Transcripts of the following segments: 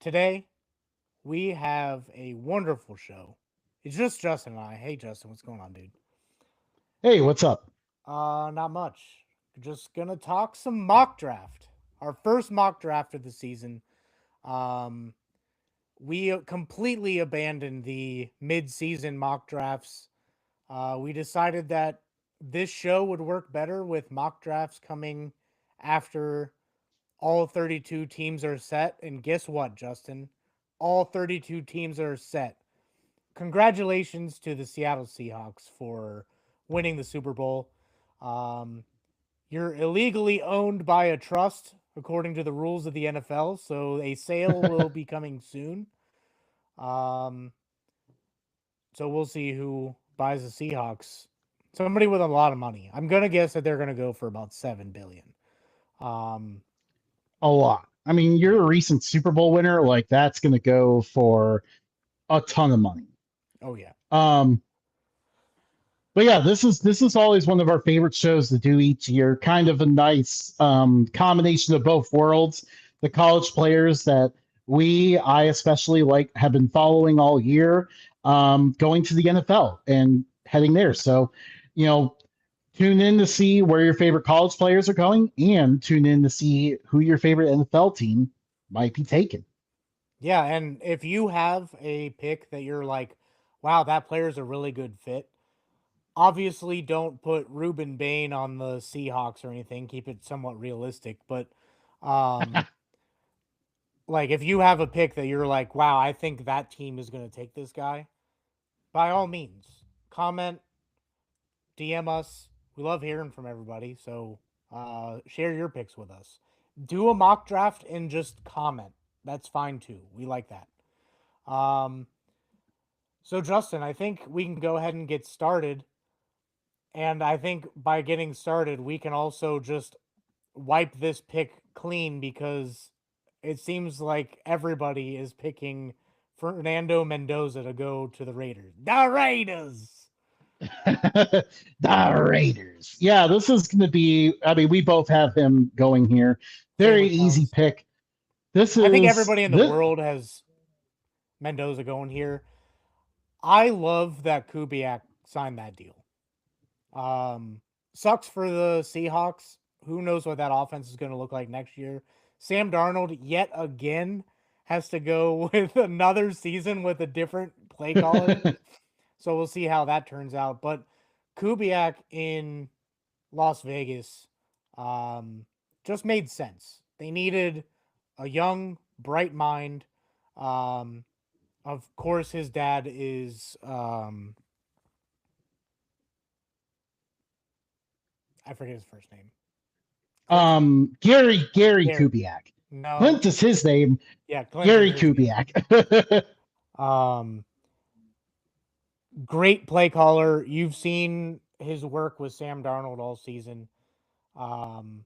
Today, we have a wonderful show. It's just Justin and I. Hey, Justin, what's going on, dude? Hey, what's up? Not much. Just gonna talk some mock draft. Our first mock draft of the season. Um, we completely abandoned the mid-season mock drafts. We decided that this show would work better with mock drafts coming after all 32 teams are set. And guess what, Justin? All 32 teams are set. Congratulations to the Seattle Seahawks for winning the Super Bowl. Um, you're illegally owned by a trust, according to the rules of the NFL, so a sale will be coming soon. Um, so we'll see who buys the Seahawks. Somebody with a lot of money. I'm gonna guess that they're gonna go for about 7 billion. Um, A lot. I mean, yeah. you're a recent Super Bowl winner. Like that's going to go for a ton of money. Oh yeah. Um, but yeah, this is always one of our favorite shows to do each year. Kind of a nice combination of both worlds. The college players that I especially like, have been following all year, going to the NFL and heading there. So, you know, tune in to see where your favorite college players are going and tune in to see who your favorite NFL team might be taking. Yeah, and if you have a pick that you're like, wow, that player's a really good fit, obviously don't put Ruben Bain on the Seahawks or anything. Keep it somewhat realistic. But um like if you have a pick that you're like, wow, I think that team is gonna take this guy, by all means, comment, DM us. We love hearing from everybody. So share your picks with us. Do a mock draft and just comment. That's fine too. We like that. Um so Justin, I think we can go ahead and get started. And I think by getting started, we can also just wipe this pick clean because it seems like everybody is picking Fernando Mendoza to go to the Raiders. The Raiders. The Raiders. Yeah, this is going to be. I mean, we both have him going here. Same Very with easy Carlos. pick. This I think is everybody in the this. world has Mendoza going here. I love that Kubiak signed that deal. Um, Sucks for the Seahawks. Who knows what that offense is going to look like next year? Sam Darnold yet again has to go with another season with a different play caller. So we'll see how that turns out. But Kubiak in Las Vegas um, just made sense. They needed a young, bright mind. Um, of course, his dad is I forget his first name. Clint? Gary Gary. Kubiak. No. Clint is his name. Yeah, Clint is Gary his name. Kubiak. Um, Great play caller. You've seen his work with Sam Darnold all season. Um,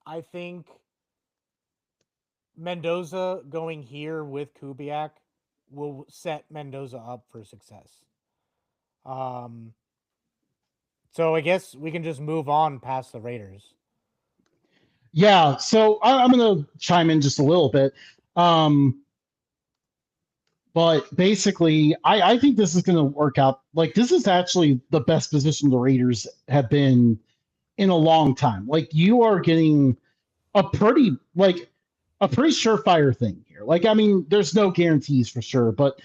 I think Mendoza going here with Kubiak will set Mendoza up for success. Um, so I guess we can just move on past the Raiders. Yeah, so I'm going to chime in just a little bit. Um, but basically, I think this is going to work out. Like, this is actually the best position the Raiders have been in a long time. Like, you are getting a pretty, like, a pretty surefire thing here. Like, I mean, there's no guarantees for sure, but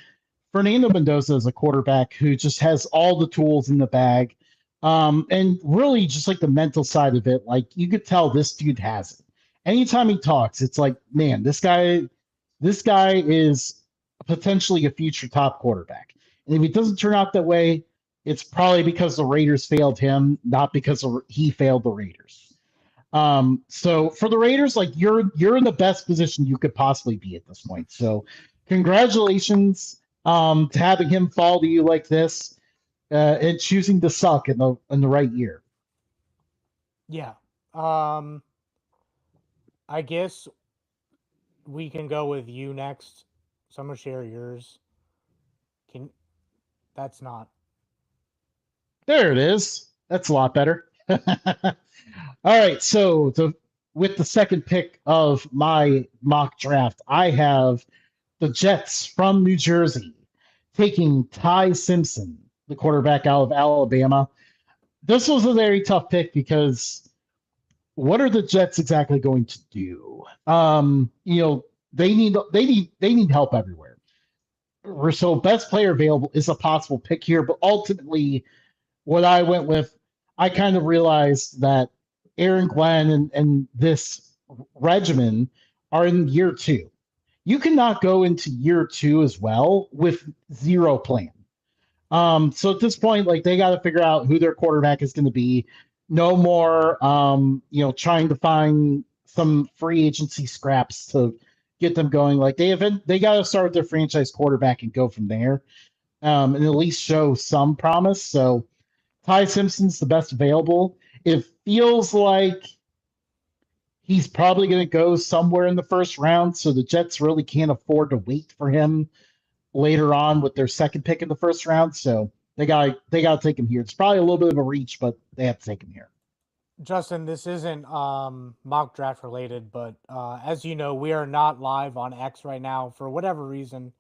Fernando Mendoza is a quarterback who just has all the tools in the bag. And really just like the mental side of it, like you could tell this dude has it. Anytime he talks, it's like, man, this guy is potentially a future top quarterback. And if it doesn't turn out that way, it's probably because the Raiders failed him, not because he failed the Raiders. So for the Raiders, like you're in the best position you could possibly be at this point. So congratulations to having him fall to you like this and choosing to suck in the right year. Yeah. Um, I guess we can go with you next. So I'm gonna share yours. Can That's not There it is. That's a lot better. All right, so with the second pick of my mock draft, I have the Jets from New Jersey taking Ty Simpson, the quarterback out of Alabama. This was a very tough pick because what are the Jets exactly going to do? They need help everywhere. So best player available is a possible pick here, but ultimately what I went with, I kind of realized that Aaron Glenn and this regimen are in year two. You cannot go into year two as well with zero plan. So at this point, like they got to figure out who their quarterback is going to be. No more, trying to find some free agency scraps to get them going. Like they got to start with their franchise quarterback and go from there, and at least show some promise. So Ty Simpson's the best available. It feels like he's probably going to go somewhere in the first round, so the Jets really can't afford to wait for him later on with their second pick in the first round. So they got to take him here. It's probably a little bit of a reach, but they have to take him here. Justin, this isn't mock draft related, but as you know, we are not live on X right now. For whatever reason,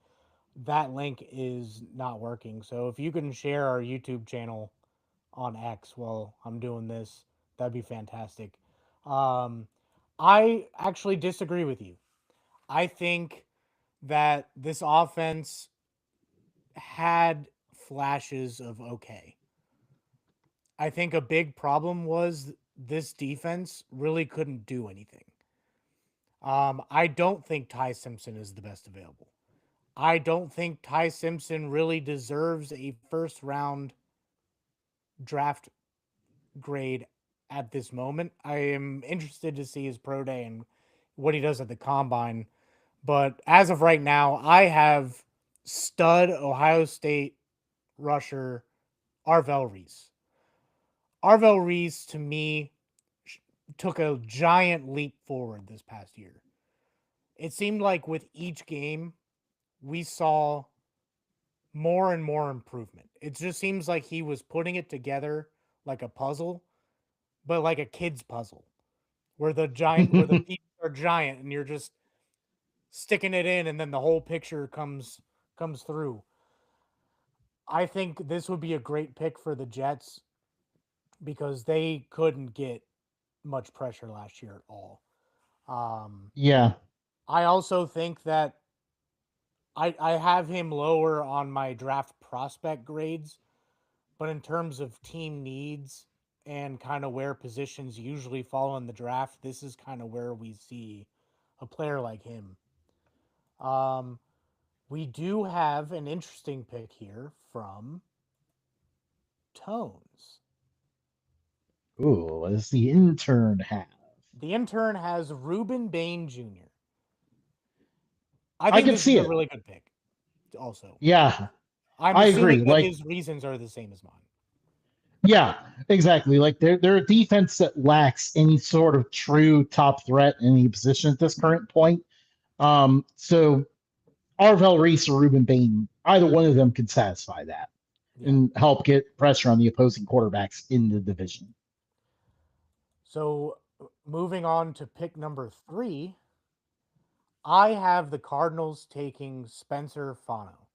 that link is not working. So if you can share our YouTube channel on X while I'm doing this, that'd be fantastic. Um, I actually disagree with you. I think that this offense had flashes of okay. I think a big problem was this defense really couldn't do anything. I don't think Ty Simpson is the best available. I don't think Ty Simpson really deserves a first round draft grade at this moment. I am interested to see his pro day and what he does at the combine. But as of right now, I have stud Ohio State rusher Arvell Reese. Arvell Reese, to me, took a giant leap forward this past year. It seemed like with each game, we saw more and more improvement. It just seems like he was putting it together like a puzzle, but like a kid's puzzle, where the pieces are giant and you're just sticking it in and then the whole picture comes through. I think this would be a great pick for the Jets because they couldn't get much pressure last year at all. Um, Yeah, I also think that I have him lower on my draft prospect grades, but in terms of team needs and kind of where positions usually fall in the draft, this is kind of where we see a player like him. Um, we do have an interesting pick here from Tones. ooh, what does the intern have? The intern has Ruben Bain Jr. I I think could this is see a it. really good pick. Also, Yeah, I'm I assuming agree. that Like, his reasons are the same as mine. yeah, exactly. Like they're a defense that lacks any sort of true top threat in any position at this current point. So Arvell Reese or Ruben Bain, either one of them could satisfy that Yeah. and help get pressure on the opposing quarterbacks in the division. So moving on to pick number 3, I have the Cardinals taking Spencer Fano.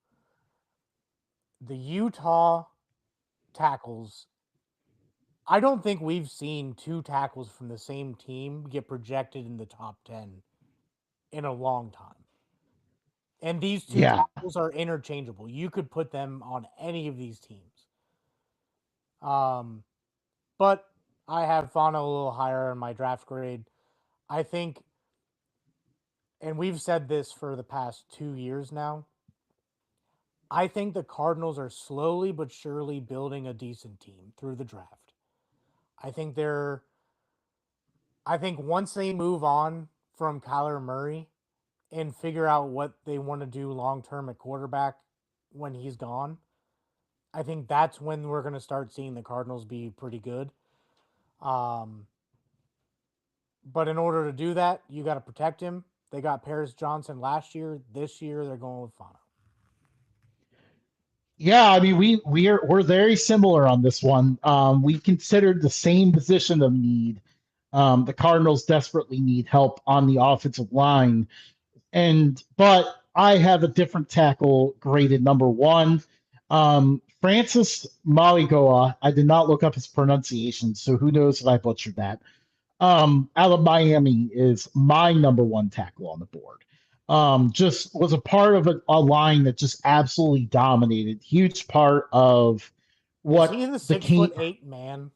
The Utah tackles. I don't think we've seen two tackles from the same team get projected in the top 10 in a long time. And these two Yeah. tackles are interchangeable. You could put them on any of these teams. Um, but I have Fano a little higher in my draft grade. I think, and we've said this for the past 2 years now, I think the Cardinals are slowly but surely building a decent team through the draft. I think they're I think once they move on from Kyler Murray and figure out what they want to do long term at quarterback when he's gone, I think that's when we're going to start seeing the Cardinals be pretty good. Um, but in order to do that, you got to protect him. They got Paris Johnson last year. This year, they're going with Fano. Yeah, I mean we're very similar on this one. We considered the same position of need The Cardinals desperately need help on the offensive line, but I have a different tackle graded number one. Francis Maligoa. I did not look up his pronunciation, so who knows if I butchered that. Out of Miami is my number one tackle on the board. Just was a part of a line that just absolutely dominated. Huge part of Is he what the the six foot King. eight man?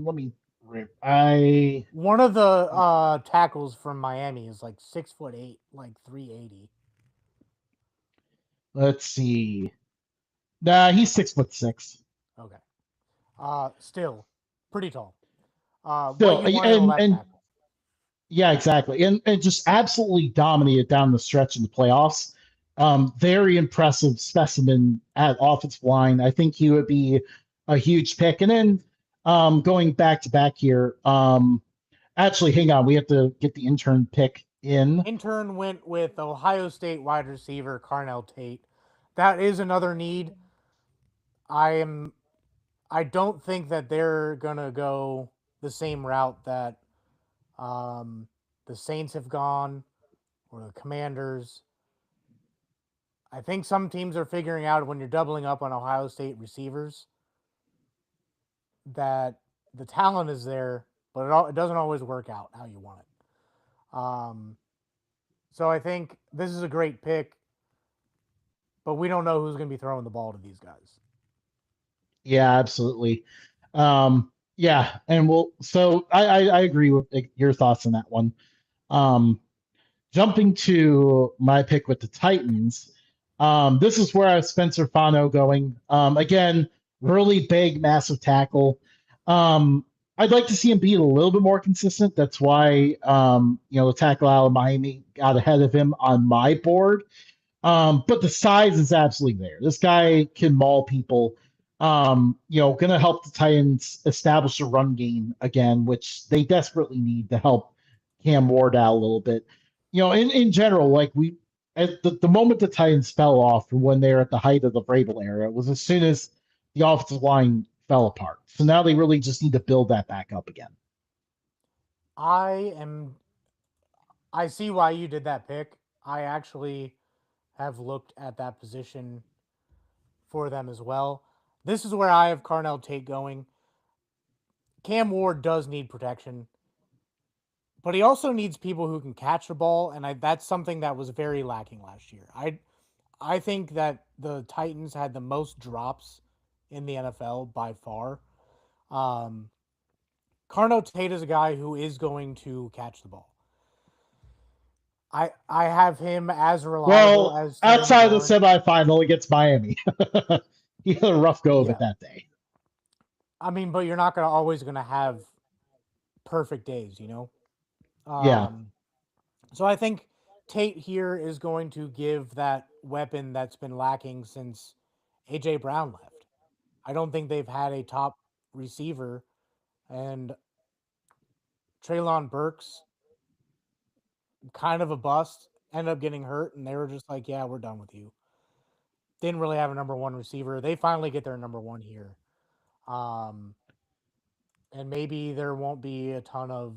Let me. I One of the tackles from Miami is like 6'8", like 380. let's see. Nah, he's 6'6". Okay. Still pretty tall. What Still, you want in a left and tackle? yeah, exactly, and just absolutely dominated down the stretch in the playoffs. Very impressive specimen at offensive line. I think he would be a huge pick. And then going back to back here, actually, hang on, we have to get the intern pick in. Intern went with Ohio State wide receiver Carnell Tate. That is another need. I am. I don't think that they're gonna go the same route that um, the Saints have gone or the Commanders. I think some teams are figuring out when you're doubling up on Ohio State receivers that the talent is there, but it doesn't always work out how you want it. So I think this is a great pick, but we don't know who's going to be throwing the ball to these guys. Yeah, absolutely. Yeah, and we'll. So I agree with your thoughts on that one. Um, Jumping to my pick with the Titans, this is where I have Spencer Fano going. Again, really big, massive tackle. Um, I'd like to see him be a little bit more consistent. That's why the tackle out of Miami got ahead of him on my board. But the size is absolutely there. This guy can maul people. Going to help the Titans establish a run game again, which they desperately need to help Cam Ward out a little bit. In general, like at the moment the Titans fell off from when they're at the height of the Vrabel era was as soon as the offensive line fell apart. So now they really just need to build that back up again. I am. I see why you did that pick. I actually have looked at that position for them as well. This is where I have Carnell Tate going. Cam Ward does need protection, but he also needs people who can catch the ball, and that's something that was very lacking last year. I think that the Titans had the most drops in the NFL by far. Um, Carno Tate is a guy who is going to catch the ball. I have him as reliable Well, as Terry outside of the McLaurin. semifinal against Miami, he had a rough go of it Yeah, that day. I mean, but you're not gonna always gonna have perfect days, you know. Yeah. Um, so I think Tate here is going to give that weapon that's been lacking since AJ Brown left. I don't think they've had a top receiver, and Traylon Burks kind of a bust, ended up getting hurt, and they were just like, "Yeah, we're done with you." Didn't really have a number one receiver. They finally get their number one here, um, and maybe there won't be a ton of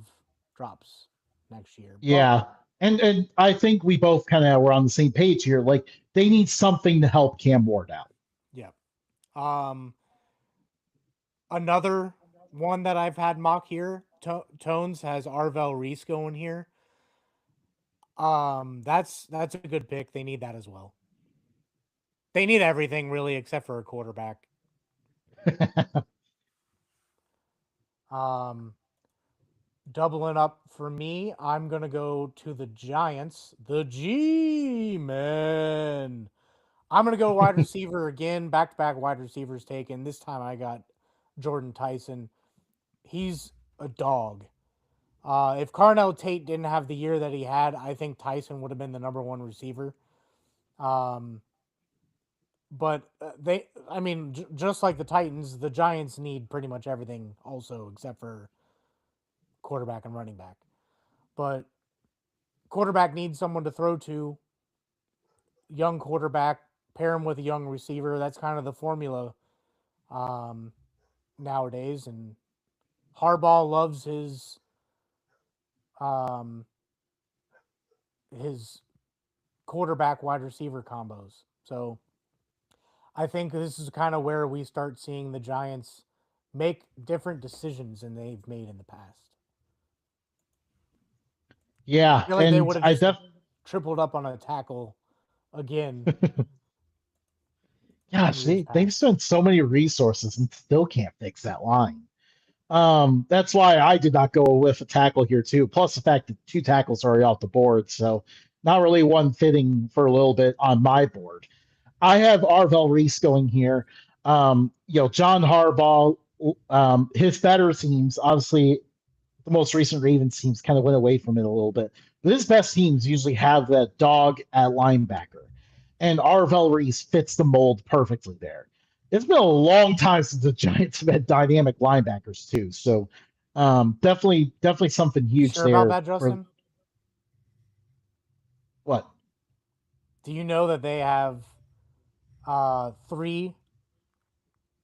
drops next year. But Yeah. And I think we both kind of were on the same page here. Like they need something to help Cam Ward out. yeah, um, another one that I've had mock here. Tones has Arvel Reese going here. That's a good pick. They need that as well. They need everything really except for a quarterback. Um, Doubling up for me, I'm going to go to the Giants, the G Men. I'm going to go wide receiver again, back to back wide receivers taken. This time I got Jordan Tyson. He's a dog. If Carnell Tate didn't have the year that he had, I think Tyson would have been the number one receiver. Um, but I mean, just like the Titans, the Giants need pretty much everything also, except for quarterback and running back. But quarterback needs someone to throw to. Young quarterback, pair him with a young receiver. That's kind of the formula. Um, nowadays, and Harbaugh loves um his quarterback wide receiver combos. So I think this is kind of where we start seeing the Giants make different decisions than they've made in the past. I Yeah, feel like they and would have I just def tripled up on a tackle again in gosh, years they've past. spent so many resources and still can't fix that line. That's why I did not go with a tackle here too. Plus the fact that two tackles are already off the board, so not really one fitting for a little bit on my board. I have Arvell Reese going here. John Harbaugh, his better teams, obviously the most recent Ravens teams kind of went away from it a little bit. But his best teams usually have that dog at linebacker. And Arvell Reese fits the mold perfectly there. It's been a long time since the Giants have had dynamic linebackers too. So definitely something You huge sure about there that, for Justin? what? Do you know that they have three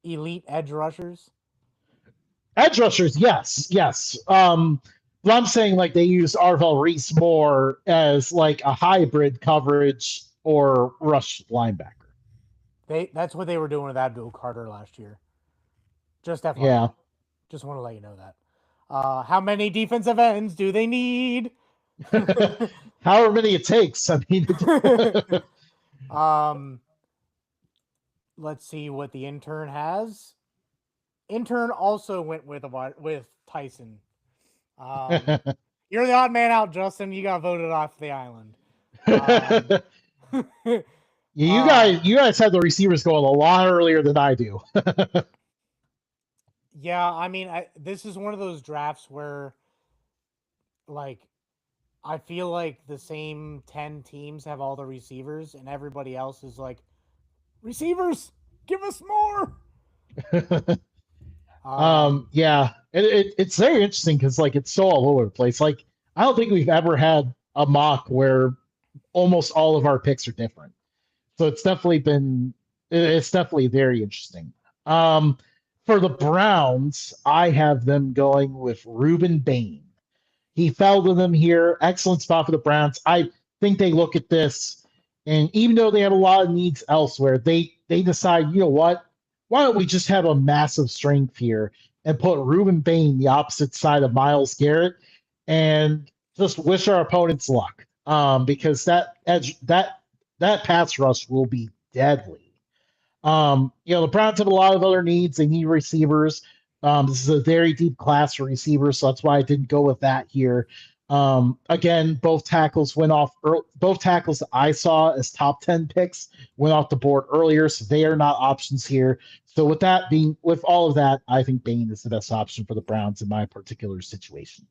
elite edge rushers? Edge rushers, yes, yes. But I'm saying like they use Arvell Reese more as like a hybrid coverage or rush linebacker. That's what they were doing with Abdul Carter last year. Just Yeah. FYI. Just want to let you know that. How many defensive ends do they need? However many it takes. I mean, um, let's see what the intern has. Intern also went with Tyson. Um, you're the odd man out, Justin. You got voted off the island. Um, uh, you guys have the receivers going a lot earlier than I do. yeah, I mean, this is one of those drafts where, like, I feel like the same 10 teams have all the receivers, and everybody else is like, receivers, give us more. Yeah, it's very interesting because like it's so all over the place. Like I don't think we've ever had a mock where almost all of our picks are different. So it's definitely very interesting. Um, for the Browns, I have them going with Reuben Bain. He fell to them here. Excellent spot for the Browns. I think they look at this, and even though they have a lot of needs elsewhere, they decide, you know what? Why don't we just have a massive strength here and put Reuben Bain the opposite side of Miles Garrett and just wish our opponents luck. Because that pass rush will be deadly. The Browns have a lot of other needs. They need receivers. This is a very deep class for receivers, so that's why I didn't go with that here. Again, both tackles went off. Both tackles I saw as top 10 picks went off the board earlier, so they are not options here. So with all of that, I think Bain is the best option for the Browns in my particular situation.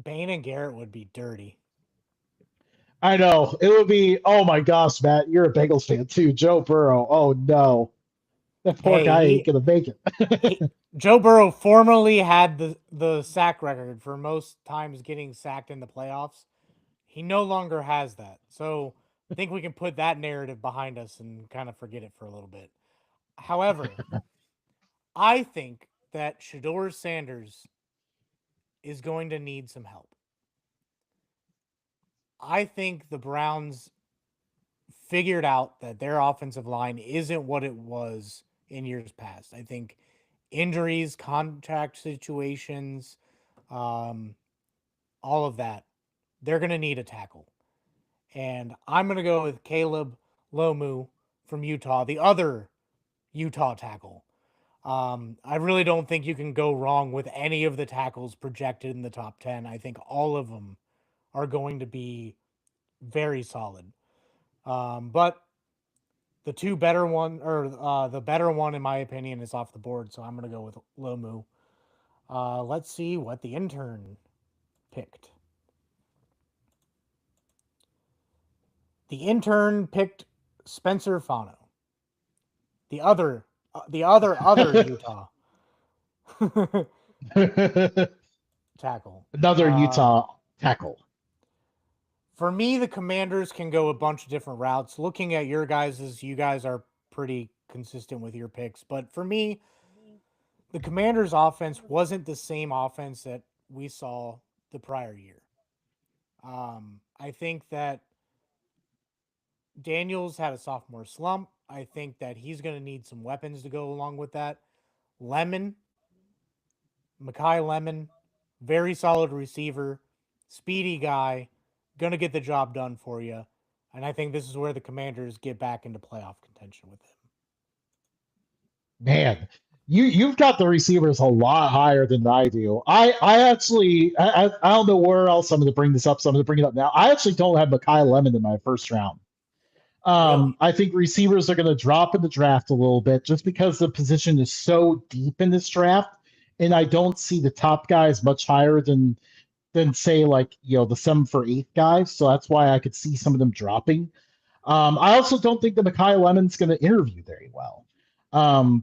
Bain and Garrett would be dirty. I know it would be. Oh my gosh, Matt, you're a Bengals fan too. Joe Burrow. Oh no, that poor Hey, guy ain't gonna make he it. Joe Burrow formerly had the sack record for most times getting sacked in the playoffs. He no longer has that. So I think we can put that narrative behind us and kind of forget it for a little bit. However, I think that Shador Sanders is going to need some help. I think the Browns figured out that their offensive line isn't what it was in years past. I think injuries, contract situations, um, all of that, they're going to need a tackle. And I'm going to go with Caleb Lomu from Utah, the other Utah tackle. I really don't think you can go wrong with any of the tackles projected in the top 10. I think all of them are going to be very solid. But the better one in my opinion is off the board, so I'm going to go with Lomu. Let's see what the intern picked. The intern picked Spencer Fano, the other Utah tackle. Another Um, Utah tackle. for me, the Commanders can go a bunch of different routes. Looking at you guys are pretty consistent with your picks, but for me, The Commanders' offense wasn't the same offense that we saw the prior year. I think that Daniels had a sophomore slump. I think that he's going to need some weapons to go along with that. Lemon, Makai Lemon, very solid receiver, speedy guy, going to get the job done for you. And I think this is where the Commanders get back into playoff contention with him. Man, you've got the receivers a lot higher than I do. I actually I don't know where else I'm going to bring this up, so I'm going to bring it up now. I actually don't have Makai Lemon in my first round. Really? I think receivers are going to drop in the draft a little bit just because the position is so deep in this draft, and I don't see the top guys much higher than say like the 7 for 8 guys. So that's why I could see some of them dropping. I also don't think that Makai Lemon's going to interview very well.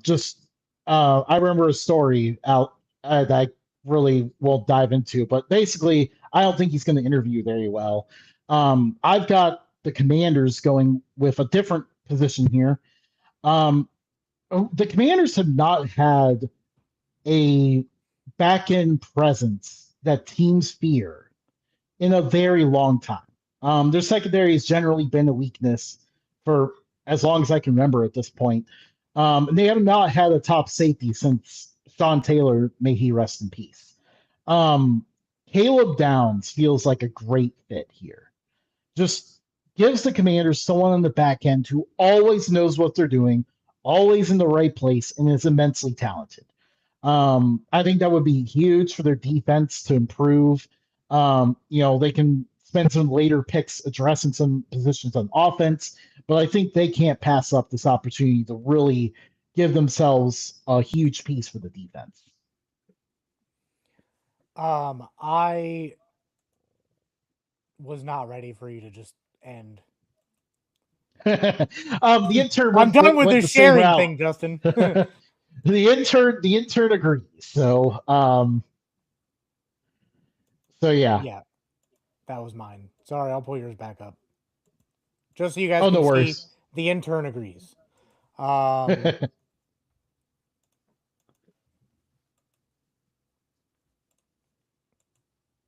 Just I remember a story out that I really won't dive into, but basically, I don't think he's going to interview very well. I've got the Commanders going with a different position here. Um, the Commanders have not had a back end presence that teams fear in a very long time. Their secondary has generally been a weakness for as long as I can remember at this point. And they have not had a top safety since Sean Taylor, may he rest in peace. Um, Caleb Downs feels like a great fit here. Just gives the Commanders someone on the back end who always knows what they're doing, always in the right place, and is immensely talented. I think that would be huge for their defense to improve. They can spend some later picks addressing some positions on offense, but I think they can't pass up this opportunity to really give themselves a huge piece for the defense. I was not ready for you to just end. The intern I'm done with went the the same sharing route. thing, Justin. The intern agrees. So yeah. Yeah, that was mine. Sorry, I'll pull yours back up. Just so you guys Oh, can no see, worries. the intern agrees. Um,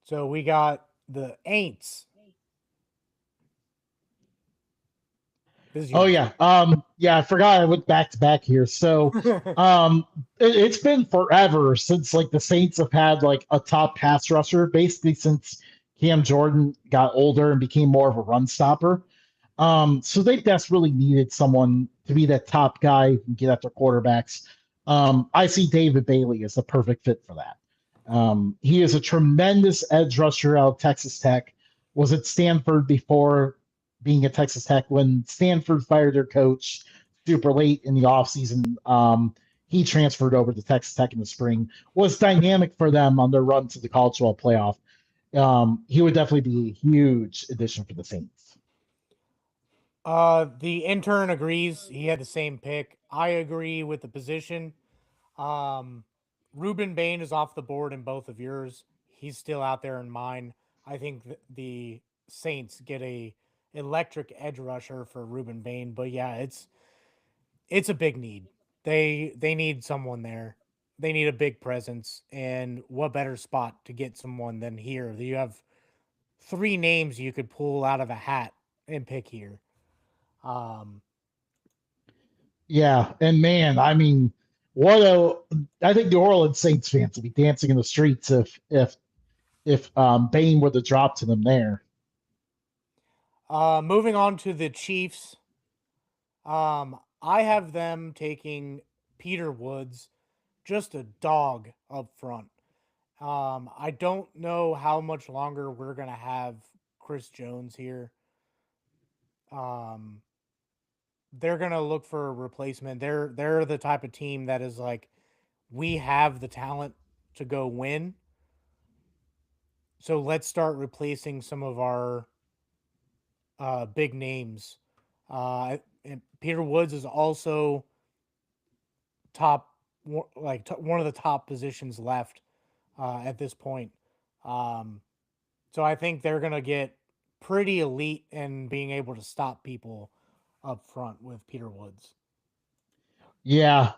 so we got the Aints. This is Oh yours. yeah. Yeah, I forgot I went back to back here. So it's been forever since like the Saints have had like a top pass rusher, basically since Cam Jordan got older and became more of a run stopper. So they desperately needed someone to be that top guy and get after quarterbacks. I see David Bailey as the perfect fit for that. He is a tremendous edge rusher out of Texas Tech. Was at Stanford before being at Texas Tech when Stanford fired their coach super late in the offseason. He transferred over to Texas Tech in the spring, was dynamic for them on their run to the college football playoff. He would definitely be a huge addition for the Saints. The intern agrees. He had the same pick. I agree with the position. Um, Ruben Bain is off the board in both of yours. He's still out there in mine. I think the Saints get a electric edge rusher for Ruben Bain, but yeah, it's a big need. They need someone there. They need a big presence, and what better spot to get someone than here? You have three names you could pull out of a hat and pick here. Um, Yeah, and man, I mean, what a I think New Orleans Saints fans would be dancing in the streets if Bain would have dropped to them there. moving on to the Chiefs. I have them taking Peter Woods, just a dog up front. I don't know how much longer we're gonna have Chris Jones here. Um, they're gonna look for a replacement. They're the type of team that is like, we have the talent to go win. So let's start replacing some of our big names. And Peter Woods is also top, one of the top positions left at this point. Um, so I think they're gonna get pretty elite in being able to stop people up front with Peter Woods. Yeah.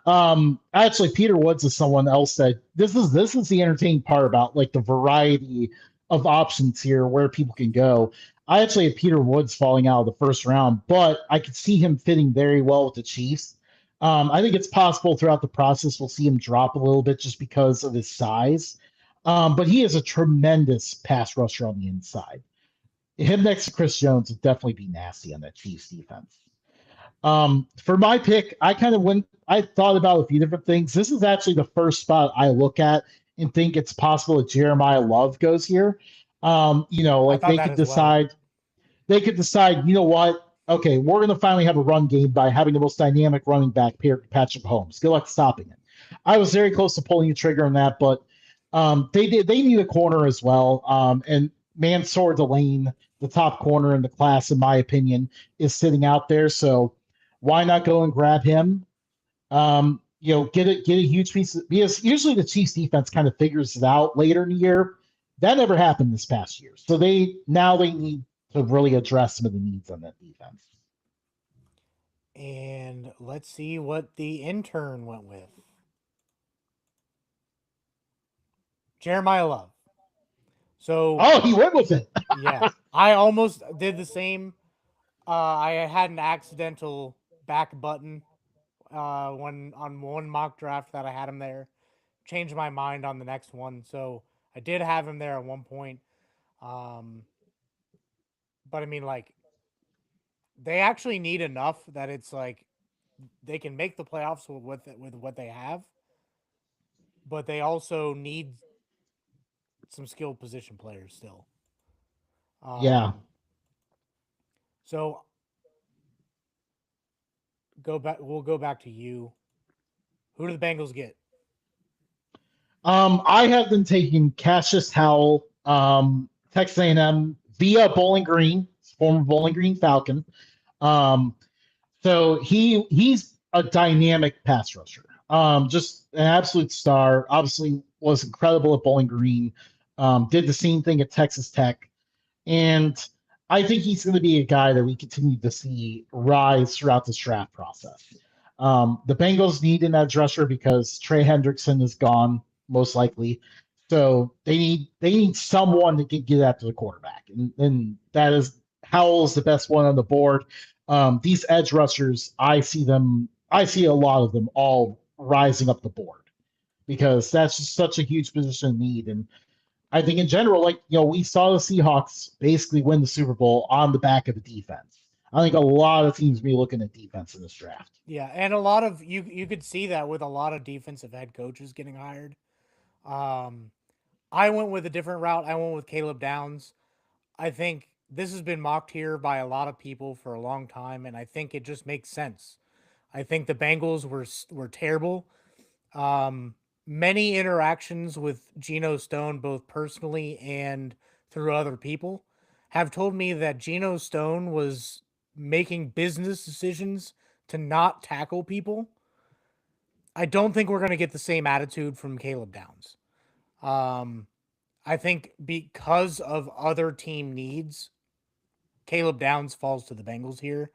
Actually, Peter Woods is someone else that this is the entertaining part about like the variety of options here where people can go. I actually had Peter Woods falling out of the first round, but I could see him fitting very well with the Chiefs. I think it's possible throughout the process we'll see him drop a little bit just because of his size. But he is a tremendous pass rusher on the inside. Him next to Chris Jones would definitely be nasty on that Chiefs defense. For my pick, I kind of went. I thought about a few different things. This is actually the first spot I look at and think it's possible that Jeremiah Love goes here. I Like thought they that could as well. decide. They could decide. You know what? Okay, we're going to finally have a run game by having the most dynamic running back, Patrick Holmes. Good luck stopping it. I was very close to pulling the trigger on that, but they did. They need a corner as well. And Mansour Delane, the top corner in the class, in my opinion, is sitting out there. So why not go and grab him? Get a huge piece of, because usually the Chiefs defense kind of figures it out later in the year. That never happened this past year. So they need to really address some of the needs on that defense. And let's see what the intern went with. Jeremiah Love. So Oh, he went with it. yeah, I almost did the same. I had an accidental back button when on one mock draft that I had him there. Changed my mind on the next one, so I did have him there at one point. Um, but I mean, like they actually need enough that it's like they can make the playoffs with what they have, but they also need some skilled position players still. Yeah. Um, so go back. We'll go back to you. Who do the Bengals get? I have been taking Cassius Howell, Texas A&M via Bowling Green, former Bowling Green Falcon. Um, So he's a dynamic pass rusher. Just an absolute star. Obviously was incredible at Bowling Green. Did the same thing at Texas Tech. And I think he's going to be a guy that we continue to see rise throughout this draft process. The Bengals need an edge rusher because Trey Hendrickson is gone, most likely. So they need someone that can get after the quarterback. And that is Howell's the best one on the board. These edge rushers, I see a lot of them all rising up the board because that's just such a huge position of need. And I think in general, like, we saw the Seahawks basically win the Super Bowl on the back of the defense. I think a lot of teams be looking at defense in this draft. Yeah, and a lot of you could see that with a lot of defensive head coaches getting hired. Um, I went with a different route. I went with Caleb Downs. I think this has been mocked here by a lot of people for a long time, and I think it just makes sense. I think the Bengals were terrible. Many interactions with Geno Stone, both personally and through other people, have told me that Geno Stone was making business decisions to not tackle people. I don't think we're going to get the same attitude from Caleb Downs. Um, I think because of other team needs, Caleb Downs falls to the Bengals here.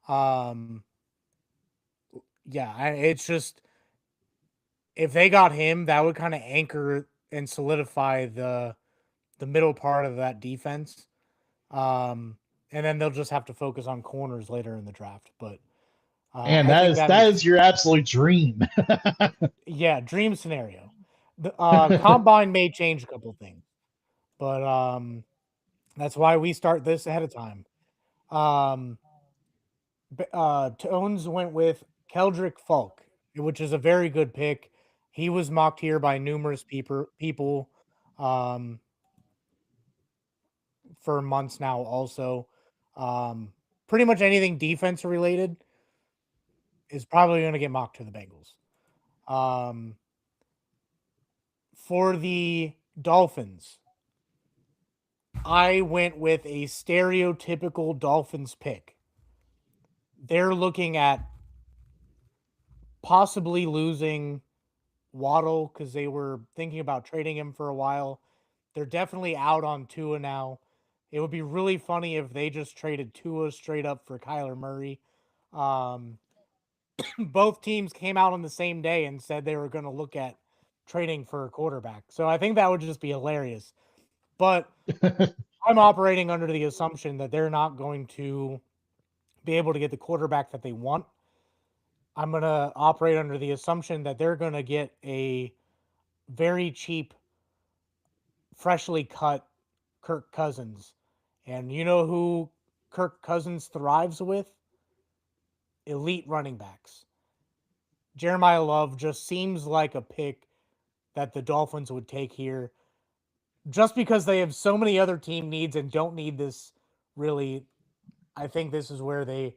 Um, yeah, it's just if they got him, that would kind of anchor and solidify the middle part of that defense. Um, and then they'll just have to focus on corners later in the draft. But And I that think is that that makes is your absolute dream. yeah dream scenario. The combine may change a couple things, but that's why we start this ahead of time. Um, Tones went with Keldrick Falk, which is a very good pick. He was mocked here by numerous people um, for months now. Also, um, pretty much anything defense related is probably going to get mocked to the Bengals. Um, for the Dolphins, I went with a stereotypical Dolphins pick. They're looking at possibly losing Waddle because they were thinking about trading him for a while. They're definitely out on Tua now. It would be really funny if they just traded Tua straight up for Kyler Murray. Um, both teams came out on the same day and said they were going to look at trading for a quarterback. So I think that would just be hilarious. But I'm operating under the assumption that they're not going to be able to get the quarterback that they want. I'm going to operate under the assumption that they're going to get a very cheap, freshly cut Kirk Cousins. And you know who Kirk Cousins thrives with? Elite running backs. Jeremiah Love just seems like a pick that the Dolphins would take here just because they have so many other team needs and don't need this really. I think this is where they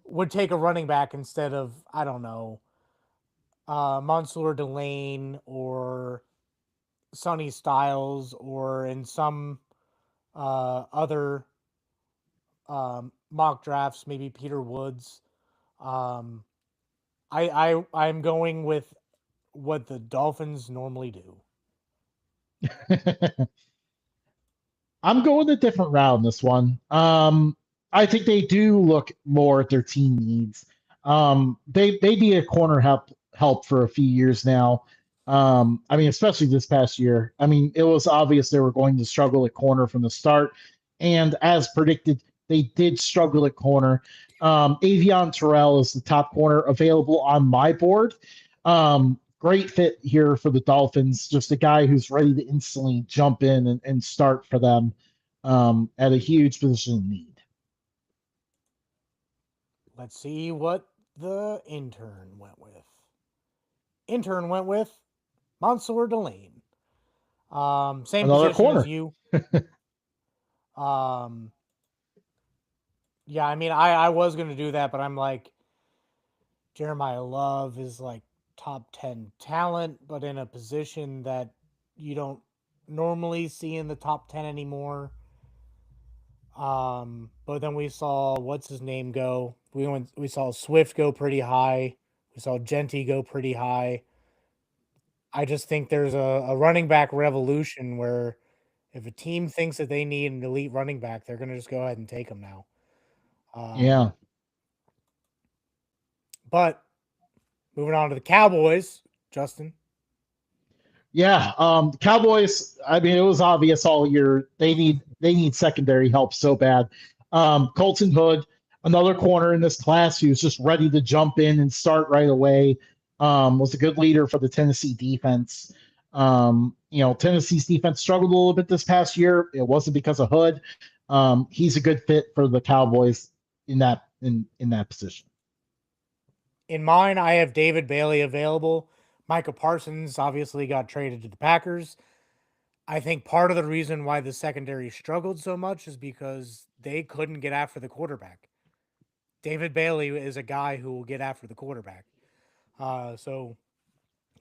would take a running back instead of, I don't know, Mansour Delane or Sonny Styles or in some other mock drafts, maybe Peter Woods. Um, I'm going with what the Dolphins normally do. I'm going a different route in this one. I think they do look more at their team needs. They need a corner help for a few years now. I mean, especially this past year. I mean, it was obvious they were going to struggle at corner from the start, and as predicted, they did struggle at corner. Avion Terrell is the top corner available on my board. Great fit here for the Dolphins. Just a guy who's ready to instantly jump in and start for them at a huge position of need. Let's see what the intern went with. Intern went with Mansour Delane. Same Another position as corner. you. Um, yeah, I mean, I was gonna do that, but I'm like, Jeremiah Love is like top 10 talent, but in a position that you don't normally see in the top 10 anymore. But then we saw what's his name go. We saw Swift go pretty high. We saw Genty go pretty high. I just think there's a running back revolution where if a team thinks that they need an elite running back, they're gonna just go ahead and take him now. Yeah. Um, but moving on to the Cowboys, Justin. Yeah, Cowboys. I mean, it was obvious all year they need secondary help so bad. Colton Hood, another corner in this class who's just ready to jump in and start right away. Was a good leader for the Tennessee defense. Tennessee's defense struggled a little bit this past year. It wasn't because of Hood. He's a good fit for the Cowboys in that position. In mine, I have David Bailey available. Micah Parsons obviously got traded to the Packers. I think part of the reason why the secondary struggled so much is because they couldn't get after the quarterback. David Bailey is a guy who will get after the quarterback. So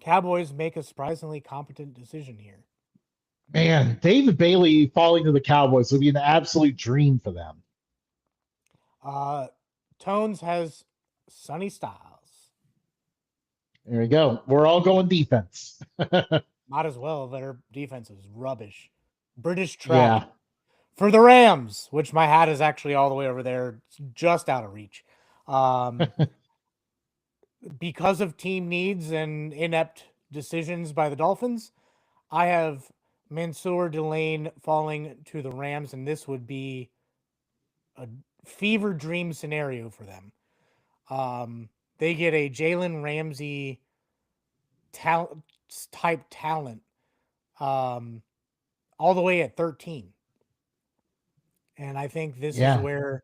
Cowboys make a surprisingly competent decision here. Man, David Bailey falling to the Cowboys would be an absolute dream for them. Uh, Tones has Sonny Styles. There we go. We're all going defense. Might as well. Their defense is rubbish. British trash. Yeah. For the Rams, which my hat is actually all the way over there, just out of reach. Um, because of team needs and inept decisions by the Dolphins, I have Mansour Delane falling to the Rams, and this would be a fever dream scenario for them. They get a Jalen Ramsey talent type talent um, all the way at 13. And I think this is Yeah. where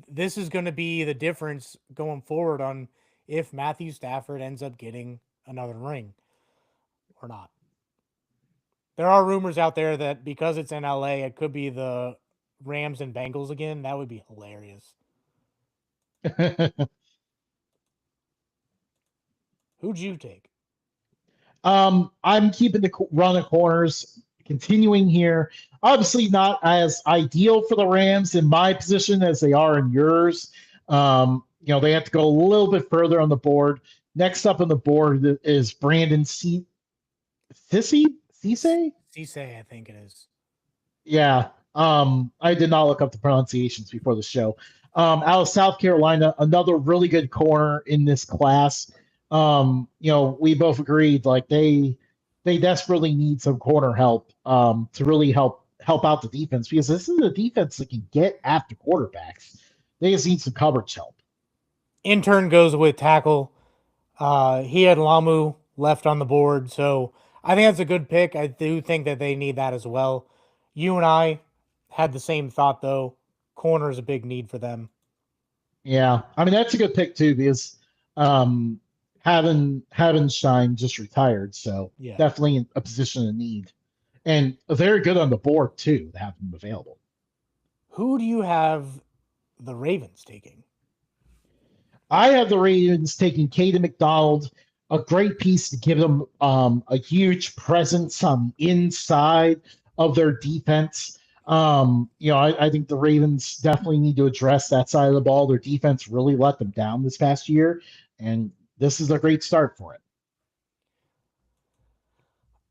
this is going to be the difference going forward on if Matthew Stafford ends up getting another ring or not. There are rumors out there that because it's in LA, it could be the Rams and Bengals again. That would be hilarious. Who'd you take? I'm keeping the run of corners continuing here. Obviously, not as ideal for the Rams in my position as they are in yours. They have to go a little bit further on the board. Next up on the board is Brandon Cisse? Cisse, I think it is. Yeah. I did not look up the pronunciations before the show. out of South Carolina, another really good corner in this class. We both agreed like they desperately need some corner help to really help out the defense because this is a defense that can get after quarterbacks. They just need some coverage help. Intern goes with tackle. He had Lamu left on the board, so I think that's a good pick. I do think that they need that as well. You and I had the same thought though. Corner is a big need for them. Yeah, I mean that's a good pick too because um, Havenstein just retired, so Yeah. definitely in a position of need and very good on the board too to have him available. Who do you have the Ravens taking? I have the Ravens taking Caden McDonald, a great piece to give them a huge presence on the inside of their defense. I think the Ravens definitely need to address that side of the ball. Their defense really let them down this past year, and this is a great start for it.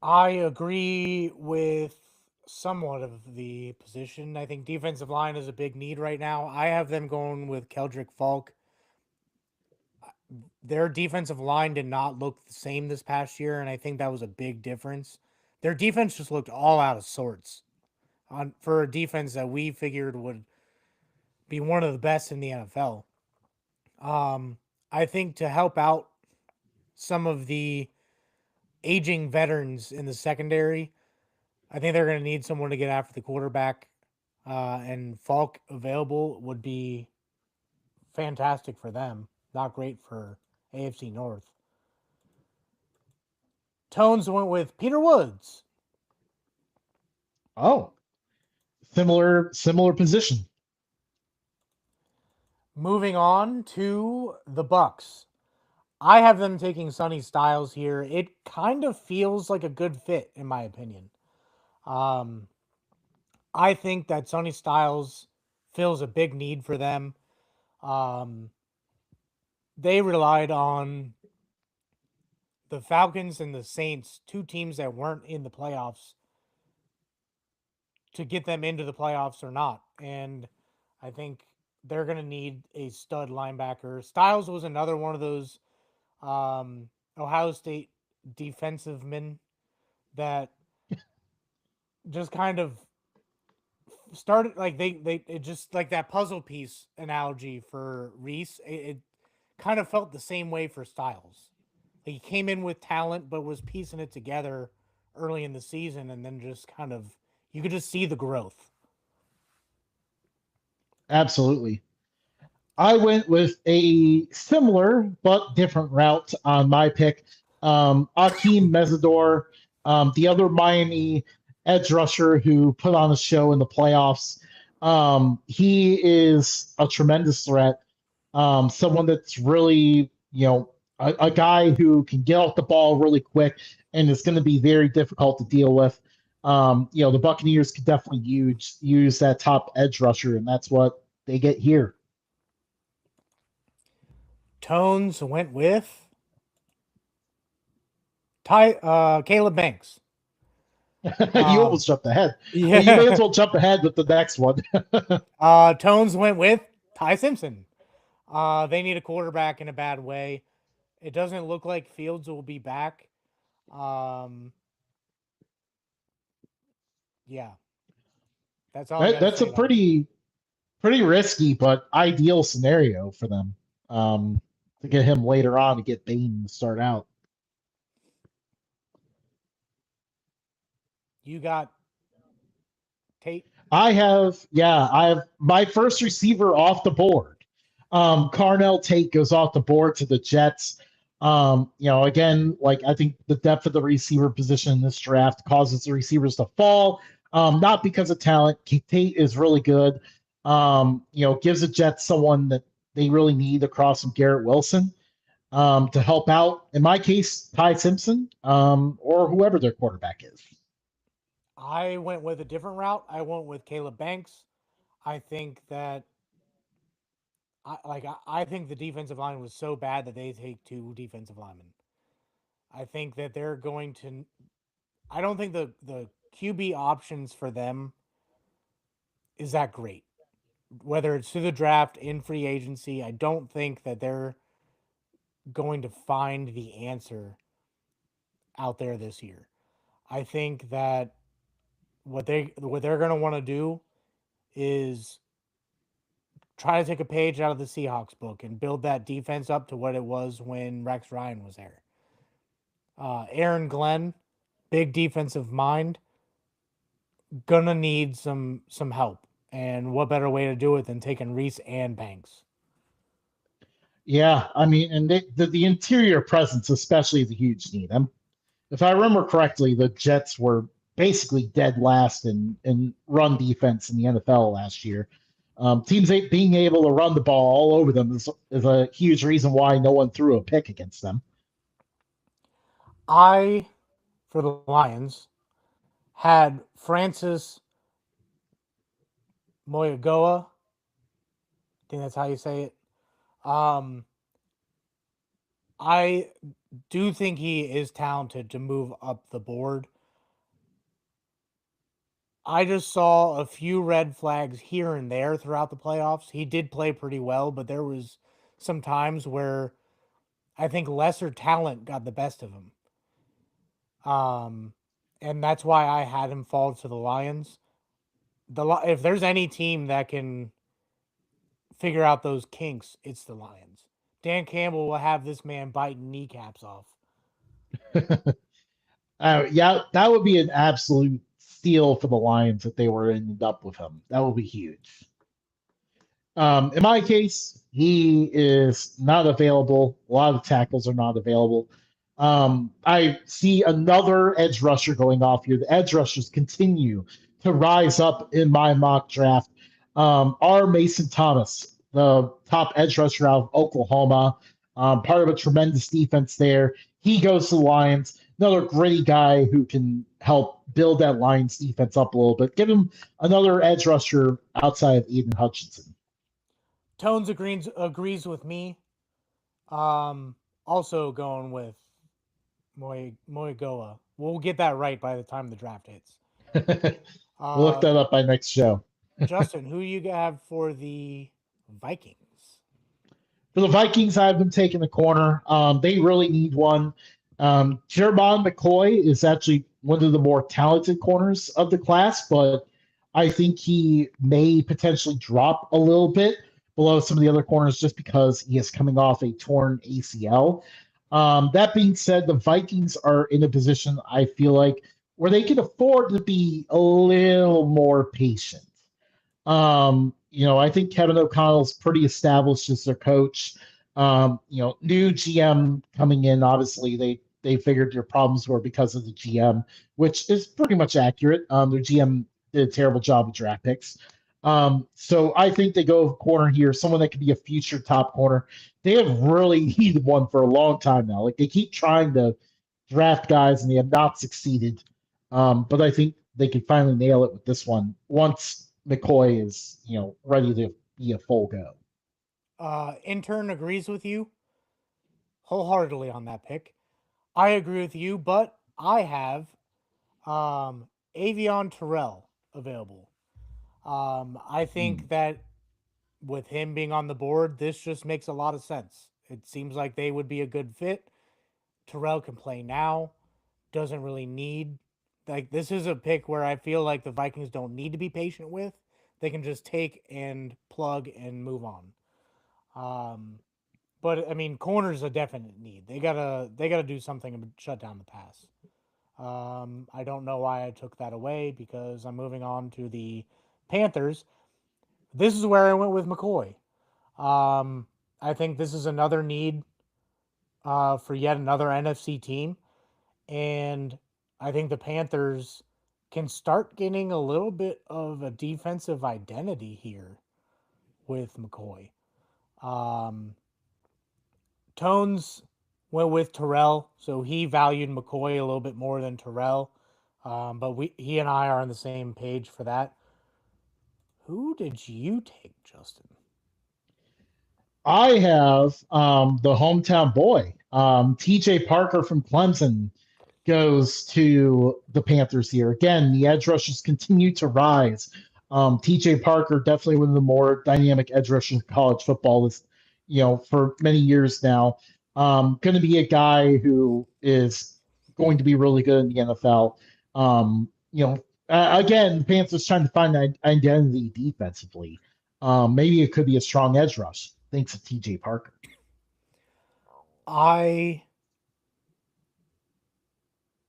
I agree with somewhat of the position. I think defensive line is a big need right now. I have them going with Keldrick Falk. Their defensive line did not look the same this past year, and I think that was a big difference. Their defense just looked all out of sorts on for a defense that we figured would be one of the best in the NFL. Um, I think to help out some of the aging veterans in the secondary, I think they're going to need someone to get after the quarterback. And Falk available would be fantastic for them. Not great for AFC North. Tones went with Peter Woods. Oh, similar position. Moving on to the Bucks. I have them taking Sonny Styles here. It kind of feels like a good fit, in my opinion. Um, I think that Sonny Styles fills a big need for them. Um, they relied on the Falcons and the Saints, two teams that weren't in the playoffs, to get them into the playoffs or not. And I think they're going to need a stud linebacker. Styles was another one of those Ohio State defensive men that just kind of started like they it just like that puzzle piece analogy for Reese. It kind of felt the same way for Styles. Like he came in with talent, but was piecing it together early in the season, and then just kind of you could just see the growth. Absolutely. I went with a similar but different route on my pick. Akeem Mesidor, the other Miami edge rusher who put on a show in the playoffs. He is a tremendous threat. Someone that's really, a guy who can get off the ball really quick and is going to be very difficult to deal with. The Buccaneers could definitely use that top edge rusher, and that's what they get here. Tones went with Caleb Banks. You Um, almost jumped ahead. Well, you may as yeah. well jump ahead with the next one. Tones went with Ty Simpson. They need a quarterback in a bad way. It doesn't look like Fields will be back. Um, yeah, that's all I got to That's a say about it. pretty risky but ideal scenario for them to get him later on to get Bain to start out. You got Tate. I have my first receiver off the board. Carnell Tate goes off the board to the Jets. Again, like I think the depth of the receiver position in this draft causes the receivers to fall. Not because of talent. Tate is really good. Gives the Jets someone that they really need across from Garrett Wilson to help out. In my case, Ty Simpson or whoever their quarterback is. I went with a different route. I went with Caleb Banks. I think that I think the defensive line was so bad that they take two defensive linemen. I think that they're going to. I don't think the QB options for them is that great. whether it's through the draft, in free agency. I don't think that they're going to find the answer out there this year. I think that what they're going to want to do is try to take a page out of the Seahawks book and build that defense up to what it was when Rex Ryan was there. Aaron Glenn, big defensive mind, gonna need some help. And what better way to do it than taking Reese and Banks? Yeah, I mean, and the interior presence especially is a huge need. If I remember correctly, the Jets were basically dead last in run defense in the NFL last year. Teams being able to run the ball all over them is a huge reason why no one threw a pick against them. I, for the Lions, had Francis Moyagoa. I think that's how you say it. Um, I do think he is talented to move up the board. I just saw a few red flags here and there throughout the playoffs. He did play pretty well, but there was some times where I think lesser talent got the best of him. Um, and that's why I had him fall to the Lions. If there's any team that can figure out those kinks, it's the Lions. Dan Campbell will have this man biting kneecaps off. Yeah, that would be an absolute steal for the Lions if they were ended up with him. That would be huge. In my case, he is not available. A lot of tackles are not available. I see another edge rusher going off here. The edge rushers continue to rise up in my mock draft. Are Mason Thomas, the top edge rusher out of Oklahoma, part of a tremendous defense there. He goes to the Lions. Another gritty guy who can help build that Lions defense up a little bit. Give him another edge rusher outside of Eden Hutchinson. Tones agrees with me. Also going with Moigoa. We'll get that right by the time the draft hits. We'll look Uh, that up by next show. Justin, who you have for the Vikings? For the Vikings, I've been taking the corner. They really need one. Jermon McCoy is actually one of the more talented corners of the class, but I think he may potentially drop a little bit below some of the other corners just because he is coming off a torn ACL. That being said, the Vikings are in a position I feel like where they can afford to be a little more patient. I think Kevin O'Connell's pretty established as their coach. New GM coming in, obviously they figured their problems were because of the GM, which is pretty much accurate. Their GM did a terrible job with draft picks. So I think they go corner here, someone that could be a future top corner. They have really needed one for a long time now. Like they keep trying to draft guys and they have not succeeded. But I think they could finally nail it with this one once McCoy is, ready to be a full go. Intern agrees with you wholeheartedly on that pick. I agree with you, but I have Avion Terrell available. I think Hmm. that with him being on the board, this just makes a lot of sense. It seems like they would be a good fit. Terrell can play now, doesn't really need like this is a pick where I feel like the Vikings don't need to be patient with. They can just take and plug and move on. Um, but I mean, corner's a definite need. They gotta do something to shut down the pass. I don't know why I took that away because I'm moving on to the Panthers. This is where I went with McCoy. Um, I think this is another need for yet another NFC team, and I think the Panthers can start getting a little bit of a defensive identity here with McCoy. Um, Tones went with Terrell, so he valued McCoy a little bit more than Terrell. But he and I are on the same page for that. Who did you take, Justin? I have the hometown boy, TJ Parker from Clemson, goes to the Panthers here. Again, the edge rushers continue to rise. TJ Parker, definitely one of the more dynamic edge rushers in college football, is, for many years now. Going to be a guy who is going to be really good in the NFL. Again, the Panthers trying to find an identity defensively. Maybe it could be a strong edge rush, thanks to TJ Parker. I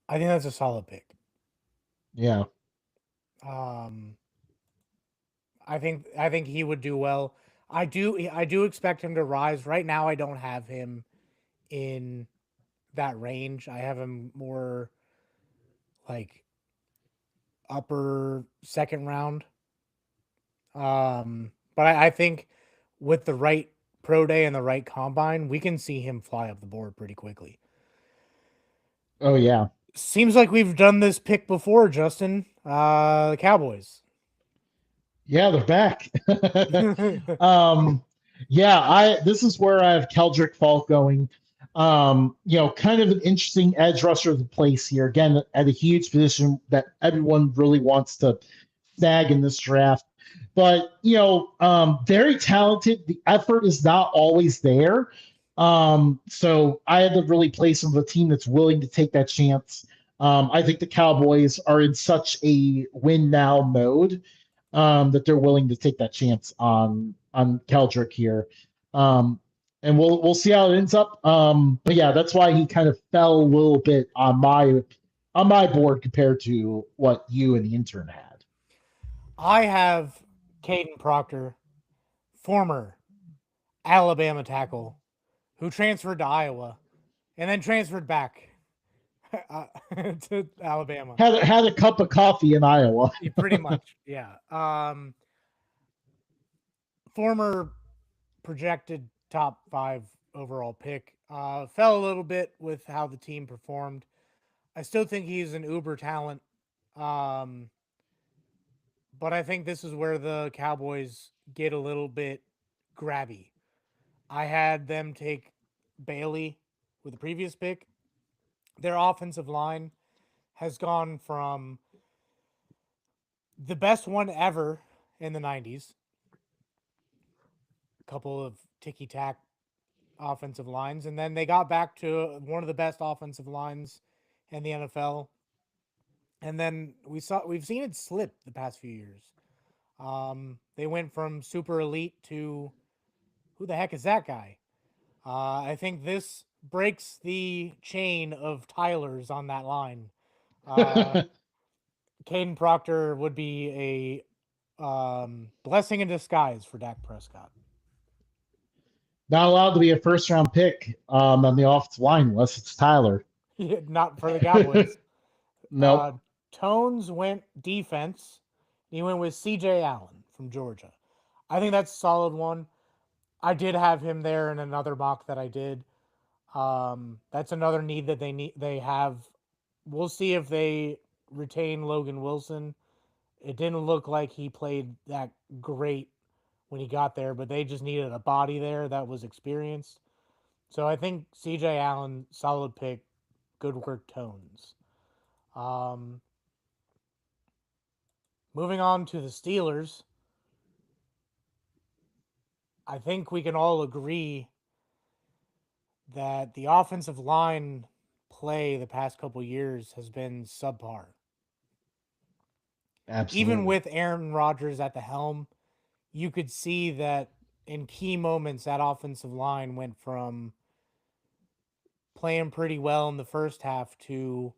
I think that's a solid pick. Yeah. Um, I think he would do well. I do expect him to rise. Right now, I don't have him in that range. I have him more like upper second round. But I think with the right pro day and the right combine, we can see him fly up the board pretty quickly. Oh, yeah. Seems like we've done this pick before, Justin. The Cowboys. Yeah, they're back. um, yeah, I this is where I have Keldrick Falk going. Kind of an interesting edge rusher of the place here. Again, at a huge position that everyone really wants to snag in this draft. But very talented. The effort is not always there. So I had to really place him with a team that's willing to take that chance. I think the Cowboys are in such a win now mode, that they're willing to take that chance on Keldrick here. And we'll see how it ends up. But yeah, that's why he kind of fell a little bit on my board compared to what you and the intern had. I have Caden Proctor, former Alabama tackle, who transferred to Iowa and then transferred back uh, to Alabama. Had a cup of coffee in Iowa. Pretty much, yeah. Former projected top 5 overall pick. Fell a little bit with how the team performed. I still think he's an uber talent. Um, but I think this is where the Cowboys get a little bit grabby. I had them take Bailey with the previous pick. Their offensive line has gone from the best one ever in the 90s, a couple of ticky tack offensive lines, and then they got back to one of the best offensive lines in the NFL. And then we've seen it slip the past few years. They went from super elite to who the heck is that guy? I think this breaks the chain of Tylers on that line. Uh, Caden Proctor would be a blessing in disguise for Dak Prescott. Not allowed to be a first round pick on the offensive line unless it's Tyler. Not for the Cowboys. Nope. Tones went defense. He went with C.J. Allen from Georgia. I think that's a solid one. I did have him there in another mock that I did. That's another need that they have. We'll see if they retain Logan Wilson. It didn't look like he played that great when he got there, but they just needed a body there that was experienced. So I think CJ Allen, solid pick, good work, Tones. Um, Moving on to the Steelers, I think we can all agree that the offensive line play the past couple years has been subpar. Even Absolutely. with Aaron Rodgers at the helm, you could see that in key moments that offensive line went from playing pretty well in the first half to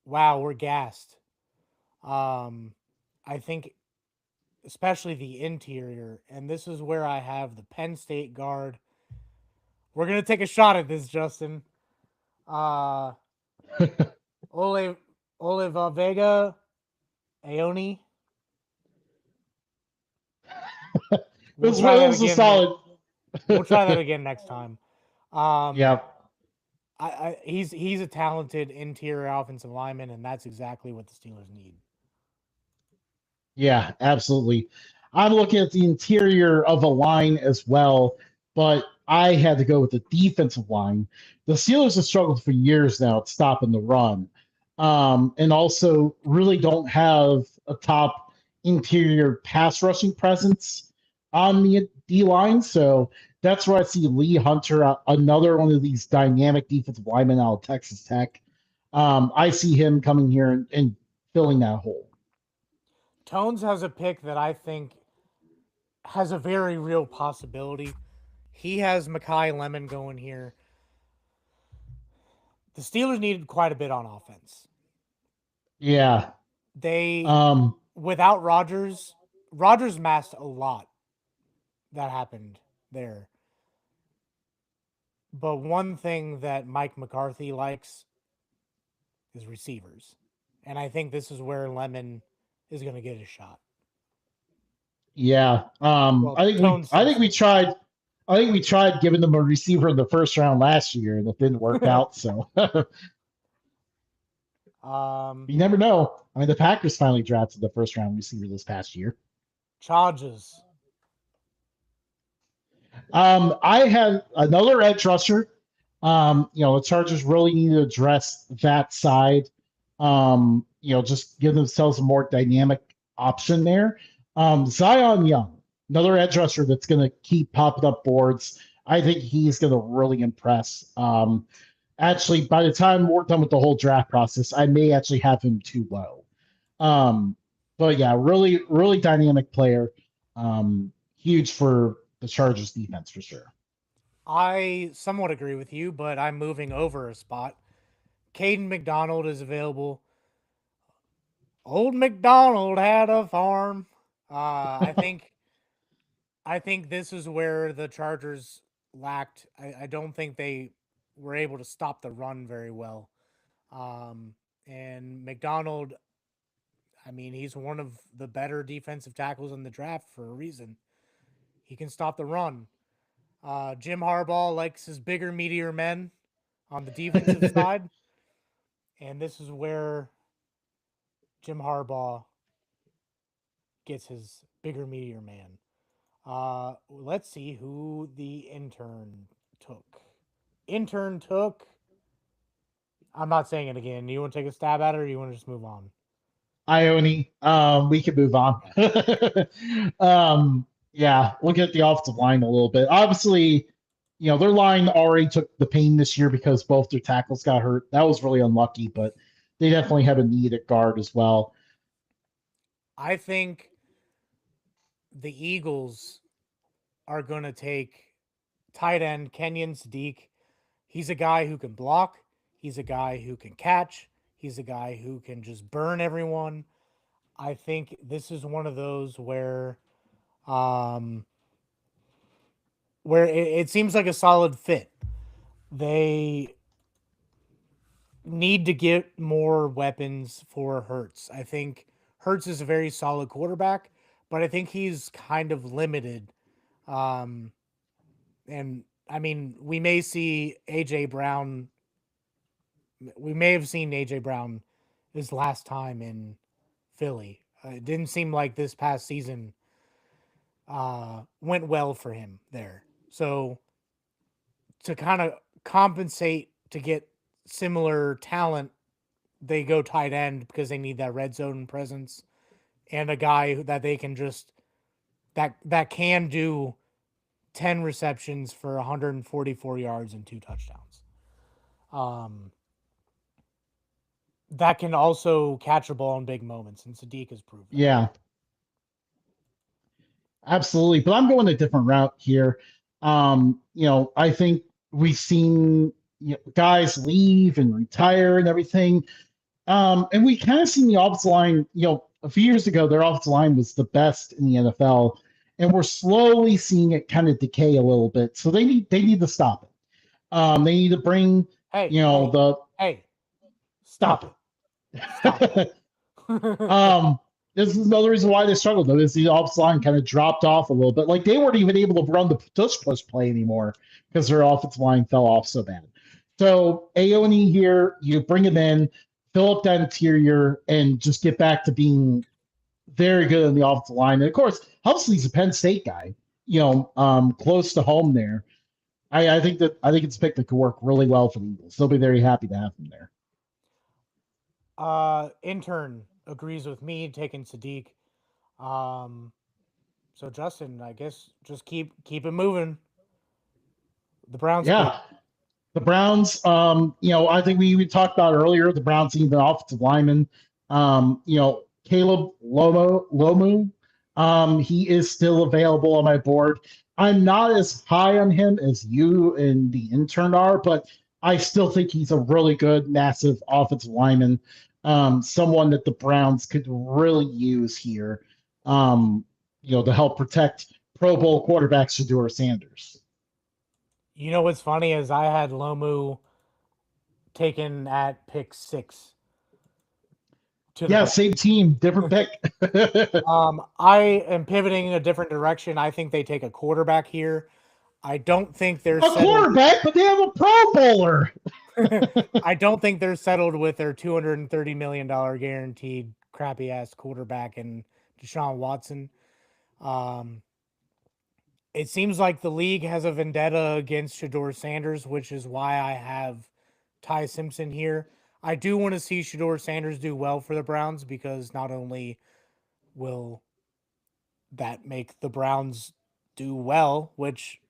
wow, we're gassed. Um, I think especially the interior, and this is where I have the Penn State guard. We're gonna take a shot at this, Justin. Uh, Ole Oliva Vega Aoni. We'll this try that was a again. solid. We'll try that again next time. Um, Yeah. he's a talented interior offensive lineman, and that's exactly what the Steelers need. Yeah, absolutely. I'm looking at the interior of a line as well, but I had to go with the defensive line. The Steelers have struggled for years now at stopping the run, and also really don't have a top interior pass rushing presence on the D line. So that's where I see Lee Hunter, another one of these dynamic defensive linemen out of Texas Tech. I see him coming here and filling that hole. Tones has a pick that I think has a very real possibility. He has Makai Lemon going here. The Steelers needed quite a bit on offense. Yeah. They, Um, without Rodgers masked a lot that happened there. But one thing that Mike McCarthy likes is receivers. And I think this is where Lemon is going to get a shot. yeah. Well, Tones I thinks think we so. tried giving them a receiver in the first round last year and it didn't work out. So um, you never know. I mean, the Packers finally drafted the first round receiver this past year. Charges. I had another edge rusher. The Chargers really need to address that side. Just give themselves a more dynamic option there. Zion Young, another edge rusher that's going to keep popping up boards. I think he's going to really impress. Actually, by the time we're done with the whole draft process, I may actually have him too low. Um, but yeah, really, really dynamic player. Huge for the Chargers defense for sure. I somewhat agree with you, but I'm moving over a spot. Caden McDonald is available. Old McDonald had a farm. I think this is where the Chargers lacked. I don't think they were able to stop the run very well. Um, and McDonald, I mean, he's one of the better defensive tackles in the draft for a reason. He can stop the run. Jim Harbaugh likes his bigger, meatier men on the defensive side, and this is where Jim Harbaugh gets his bigger, meatier man. Let's see who the intern took. Intern took. I'm not saying it again. Do you want to take a stab at it, or you want to just move on? Ione, we can move on. Okay. Yeah, look at the offensive line a little bit. Obviously, their line already took the pain this year because both their tackles got hurt. That was really unlucky, but they definitely have a need at guard as well. I think the Eagles are going to take tight end Kenyon Sadiq. He's a guy who can block. He's a guy who can catch. He's a guy who can just burn everyone. I think this is one of those um, where it seems like a solid fit. They need to get more weapons for Hertz. I think Hertz is a very solid quarterback, but I think he's kind of limited. Um, and I mean, we may see AJ Brown. We may have seen AJ Brown his last time in Philly. It didn't seem like this past season went well for him there. So to kind of compensate to get similar talent, they go tight end because they need that red zone presence and a guy that they can just that can do 10 receptions for 144 yards and 2 touchdowns. Um, that can also catch a ball in big moments, and Sadiq has proved that. Yeah, absolutely. But I'm going a different route here. I think we've seen guys leave and retire and everything. And we kind of seen the offensive line, a few years ago, their offensive line was the best in the NFL. And we're slowly seeing it kind of decay a little bit. So they need to stop it. They need to bring, Hey, hey, the hey, stop oh. it. Stop it. um, this is another reason why they struggled, though, is the offensive line kind of dropped off a little bit. Like they weren't even able to run the push play anymore because their offensive line fell off so bad. So Aone here, you bring him in, fill up that interior, and just get back to being very good in the offensive line. And of course, Huxley's a Penn State guy, close to home there. I think it's a pick that could work really well for the Eagles. They'll be very happy to have him there. Intern agrees with me taking Sadiq. Um, so Justin, I guess just keep it moving. The Browns pick. Yeah. The Browns, I think we talked about earlier, the Browns need an offensive lineman. Caleb Lomu, he is still available on my board. I'm not as high on him as you and the intern are, but I still think he's a really good, massive offensive lineman, someone that the Browns could really use here, to help protect Pro Bowl quarterback Shador Sanders. You know what's funny is I had Lomu taken at pick 6 to the Yeah, Browns. same team, different pick. I am pivoting in a different direction. I think they take a quarterback here. I don't think they're A settled. quarterback, but they have a Pro Bowler. I don't think they're settled with their $230 million guaranteed crappy ass quarterback and Deshaun Watson. Um, it seems like the league has a vendetta against Shador Sanders, which is why I have Ty Simpson here. I do want to see Shador Sanders do well for the Browns because not only will that make the Browns do well, which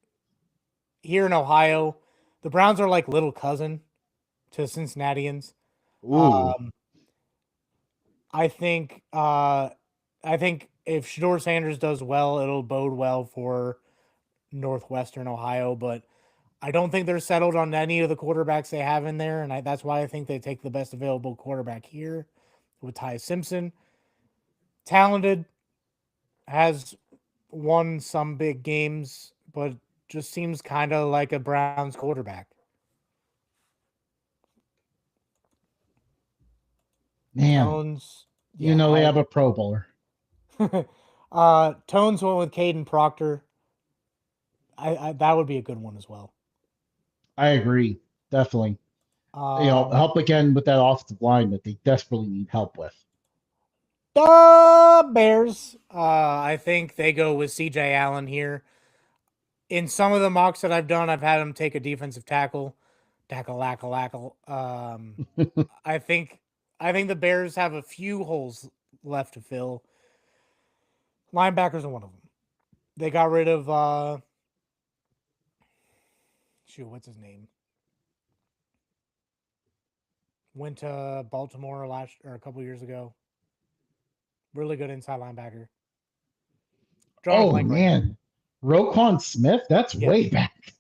here in Ohio, the Browns are like little cousin to Cincinnatians. Ooh, I think I think if Shador Sanders does well, it'll bode well for Northwestern Ohio, but I don't think they're settled on any of the quarterbacks they have in there, and that's why I think they take the best available quarterback here with Ty Simpson. Talented, has won some big games, but just seems kind of like a Browns quarterback. man, Tones, yeah, they have a Pro Bowler. Tones went with Caden Proctor. I that would be a good one as well. I agree, definitely. Um, Help again with that offensive line that they desperately need help with. the Bears. I think they go with C.J. Allen here. In some of the mocks that I've done, I've had him take a defensive tackle, tackle, lackle, lackle. I think I think the Bears have a few holes left to fill. Linebackers are one of them. They got rid of shoot, what's his name? Went to Baltimore last or a couple years ago. Really good inside linebacker. Drawing a Oh blank right now. man, Roquan Smith, that's Yeah, way back.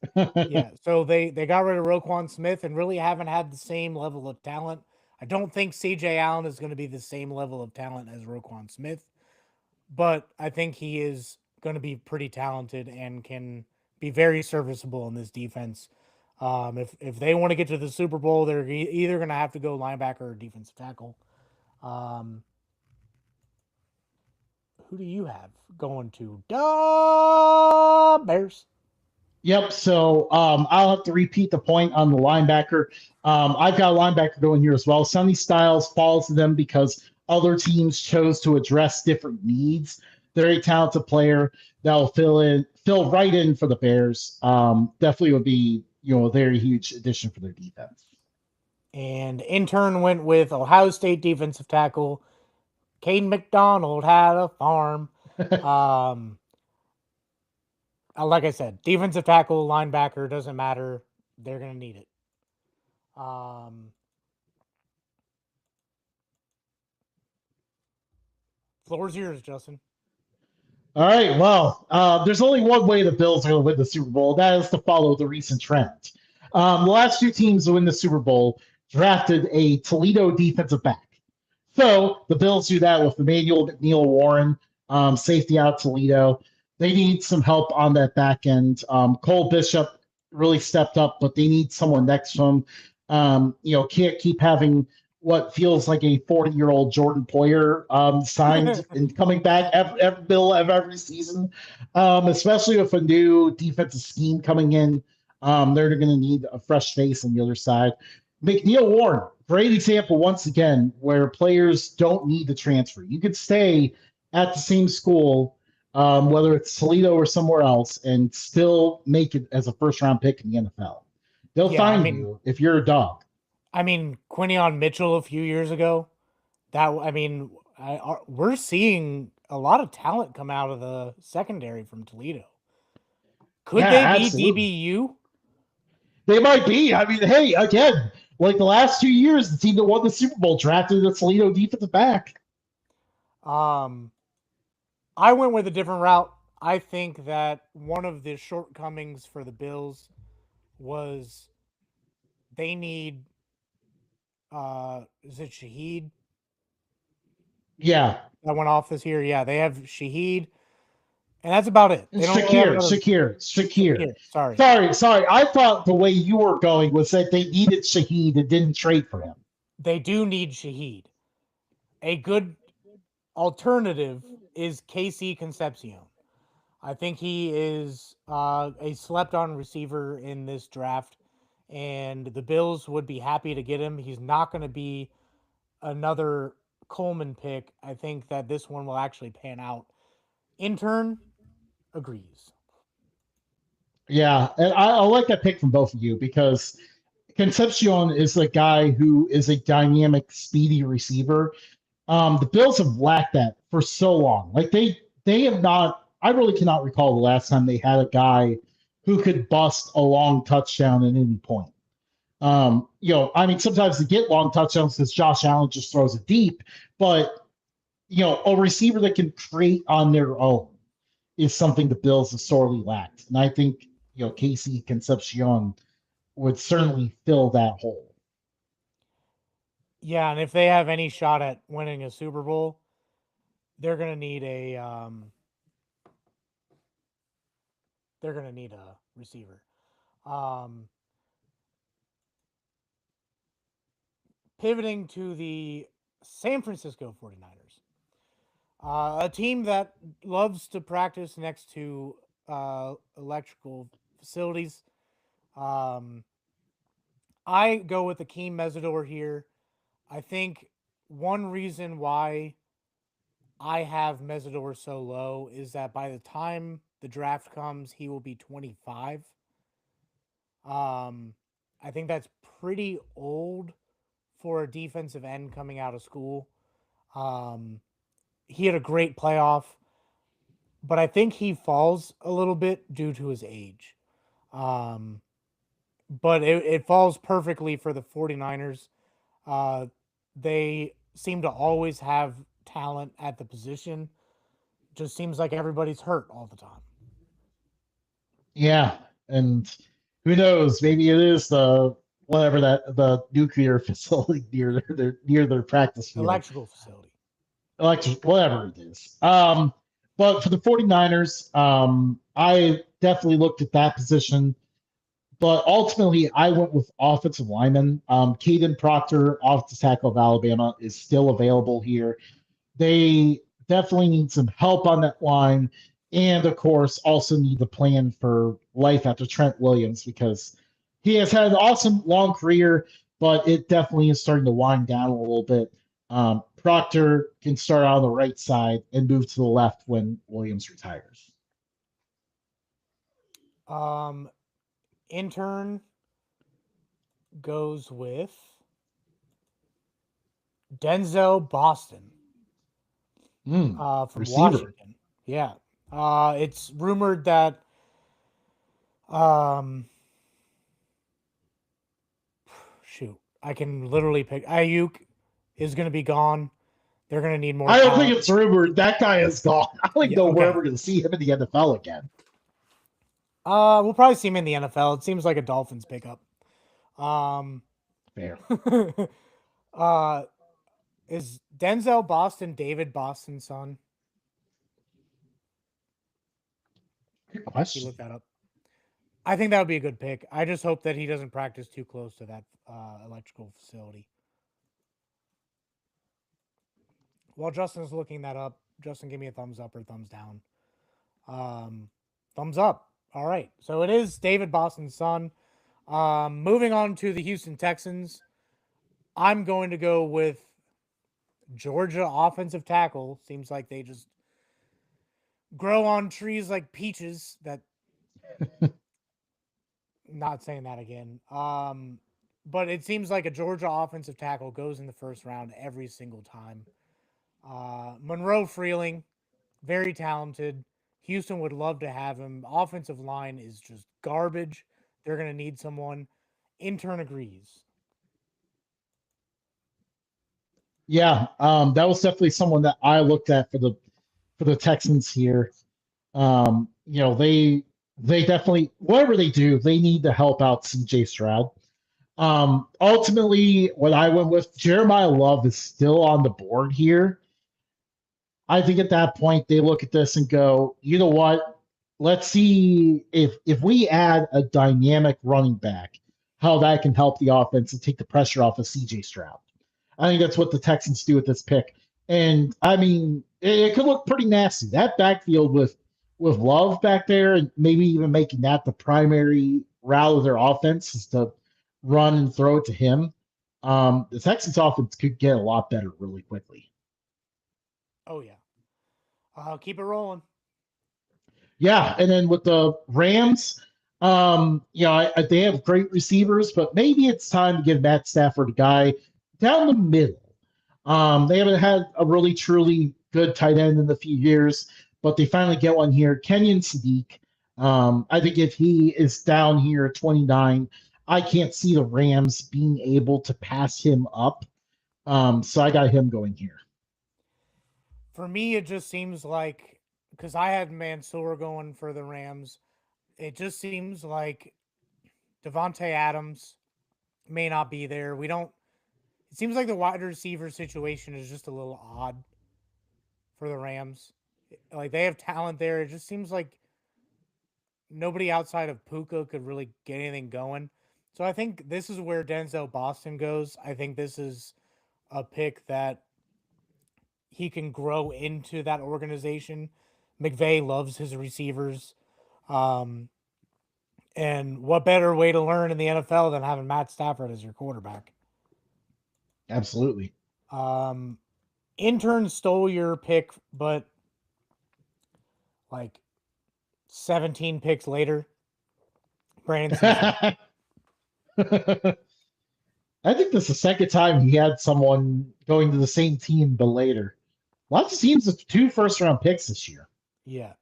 yeah. So they got rid of Roquan Smith and really haven't had the same level of talent. I don't think C.J. Allen is going to be the same level of talent as Roquan Smith, but I think he is going to be pretty talented and can be very serviceable in this defense. If they want to get to the Super Bowl, they're either going to have to go linebacker or defensive tackle. Um, who do you have going to the Bears? Yep. So I'll have to repeat the point on the linebacker. I've got a linebacker going here as well. Sonny Styles falls to them because other teams chose to address different needs. Very talented player that will fill right in for the Bears. Definitely would be a very huge addition for their defense. And intern went with Ohio State defensive tackle. Caden McDonald had a farm. Um, like I said, defensive tackle, linebacker doesn't matter. They're gonna need it. Um, floor's yours, Justin. All right. Well, there's only one way the Bills are going to win the Super Bowl. That is to follow the recent trend. The last two teams to win the Super Bowl drafted a Toledo defensive back. So the Bills do that with Emmanuel McNeil Warren, safety out Toledo. They need some help on that back end. Cole Bishop really stepped up, but they need someone next to him. Can't keep having what feels like a 40-year-old Jordan Poyer signed and coming back every season, especially with a new defensive scheme coming in. They're going to need a fresh face on the other side. McNeil Warren, great example once again, where players don't need to transfer. You could stay at the same school, whether it's Toledo or somewhere else, and still make it as a first round pick in the NFL. They'll Yeah, find you if you're a dog. I mean, Quinion Mitchell a few years ago. That I mean, we're seeing a lot of talent come out of the secondary from Toledo. Could Yeah, they be absolutely. DBU? They might be. I mean, hey, again, like the last 2 years, the team that won the Super Bowl drafted a Toledo defensive back. Um, I went with a different route. I think that one of the shortcomings for the Bills was they need is it Shaheed Yeah, that went off this year? Yeah, they have Shaheed, and that's about it. They don't really have Shakir, another Shakir, Shakir. Shakir. Sorry, Sorry. I thought the way you were going was that they needed Shaheed and didn't trade for him. they do need Shaheed. A good alternative is KC Concepcion. I think he is a slept on receiver in this draft, and the Bills would be happy to get him. He's not going to be another Coleman pick. I think that this one will actually pan out. Intern agrees. Yeah, and I like that pick from both of you because Concepcion is a guy who is a dynamic, speedy receiver. The Bills have lacked that for so long. Like they have not. I really cannot recall the last time they had a guy who could bust a long touchdown at any point. I mean, sometimes they get long touchdowns because Josh Allen just throws it deep, but a receiver that can create on their own is something the Bills have sorely lacked. And I think, Casey Concepcion would certainly fill that hole. Yeah, and if they have any shot at winning a Super Bowl, they're gonna need a receiver. Um, Pivoting to the San Francisco 49ers. A team that loves to practice next to electrical facilities. Um, I go with Akeem Mesidor here. I think one reason why I have Mesidor so low is that by the time the draft comes, he will be 25. Um, I think that's pretty old for a defensive end coming out of school. Um, he had a great playoff, but I think he falls a little bit due to his age. Um, but it falls perfectly for the 49ers. Uh, they seem to always have talent at the position. Just seems like everybody's hurt all the time. Yeah, and who knows? Maybe it is the nuclear facility near their practice field, Electrical facility. electric, whatever it is. But for the 49ers, I definitely looked at that position. But ultimately, I went with offensive lineman. Caden Proctor, offensive tackle of Alabama, is still available here. They definitely need some help on that line. And of course, also need a plan for life after Trent Williams because he has had an awesome long career, but it definitely is starting to wind down a little bit. Proctor can start on the right side and move to the left when Williams retires. Um, Intern goes with Denzel Boston from Receiver. Washington. Yeah. It's rumored that um, shoot, I can literally pick Ayuk is going to be gone. They're going to need more I don't think talent. it's rumored. That guy is gone. I don't Yeah. know we're Okay. ever going to see him in the NFL again. We'll probably see him in the NFL. It seems like a Dolphins pickup. Um, Fair. uh, is Denzel Boston David Boston's son? Good He question. looked that up. I think that would be a good pick. I just hope that he doesn't practice too close to that electrical facility. While Justin's looking that up, Justin, give me a thumbs up or thumbs down. Um, Thumbs up. All right. So it is David Boston's son. Moving on to the Houston Texans, I'm going to go with Georgia offensive tackle. Seems like they just grow on trees like peaches. That not saying that again. But it seems like a Georgia offensive tackle goes in the first round every single time. Monroe Freeling. Very talented. Houston would love to have him. Offensive line is just garbage. They're going to need someone. Intern agrees. Yeah, that was definitely someone that I looked at for the Texans here. You know, they definitely whatever they do, they need to help out CJ Stroud. Ultimately, what I went with Jeremiah Love is still on the board here. I think at that point they look at this and go, you know what? Let's see if we add a dynamic running back, how that can help the offense and take the pressure off of CJ Stroud. I think that's what the Texans do with this pick. And I mean, it could look pretty nasty. That backfield with Love back there, and maybe even making that the primary route of their offense is to run and throw it to him. The Texans offense could get a lot better really quickly. Oh, yeah. Keep it rolling. Yeah, and then with the Rams, they have great receivers, but maybe it's time to give Matt Stafford a guy down the middle. They haven't had a really truly good tight end in a few years, but they finally get one here. Kenyon Sadiq. I think if he is down here at 29, I can't see the Rams being able to pass him up. So I got him going here. For me, it just seems like because I had Mansoor going for the Rams, it just seems like Devonte Adams may not be there. We don't. It seems like the wide receiver situation is just a little odd for the Rams. Like they have talent there. It just seems like nobody outside of Puka could really get anything going. So I think this is where Denzel Boston goes. I think this is a pick that he can grow into that organization. McVay loves his receivers. Um, and what better way to learn in the NFL than having Matt Stafford as your quarterback? Absolutely. Um, intern stole your pick, but like 17 picks later, Brandon Cecil. I think this is the second time he had someone going to the same team, but later. Lots of teams with two first round picks this year. Yeah.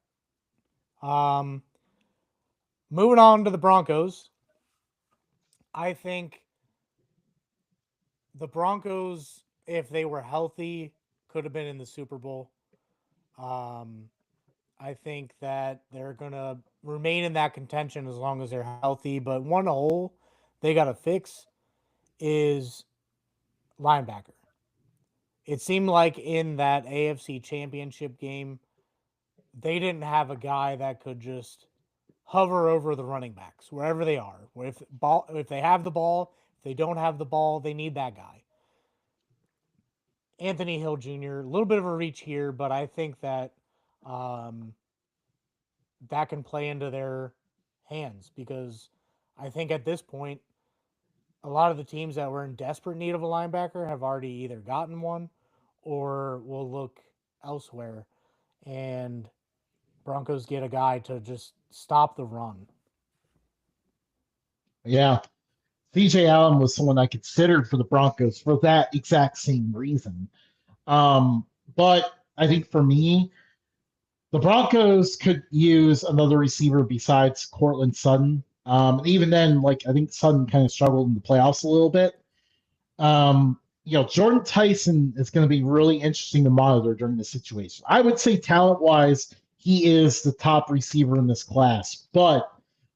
Um, moving on to the Broncos. I think the Broncos, if they were healthy, could have been in the Super Bowl. Um, I think that they're gonna remain in that contention as long as they're healthy. But one hole they got to fix is linebacker. It seemed like in that AFC Championship game, they didn't have a guy that could just hover over the running backs wherever they are. If they have the ball, if they don't have the ball, they need that guy. Anthony Hill Jr. A little bit of a reach here, but I think that um, that can play into their hands because I think at this point, a lot of the teams that were in desperate need of a linebacker have already either gotten one or will look elsewhere. And Broncos get a guy to just stop the run. Yeah. CJ Allen was someone I considered for the Broncos for that exact same reason. Um, but I think for me, the Broncos could use another receiver besides Cortland Sutton. Even then, like I think Sutton kind of struggled in the playoffs a little bit. Jordan Tyson is going to be really interesting to monitor during this situation. I would say talent wise, he is the top receiver in this class. But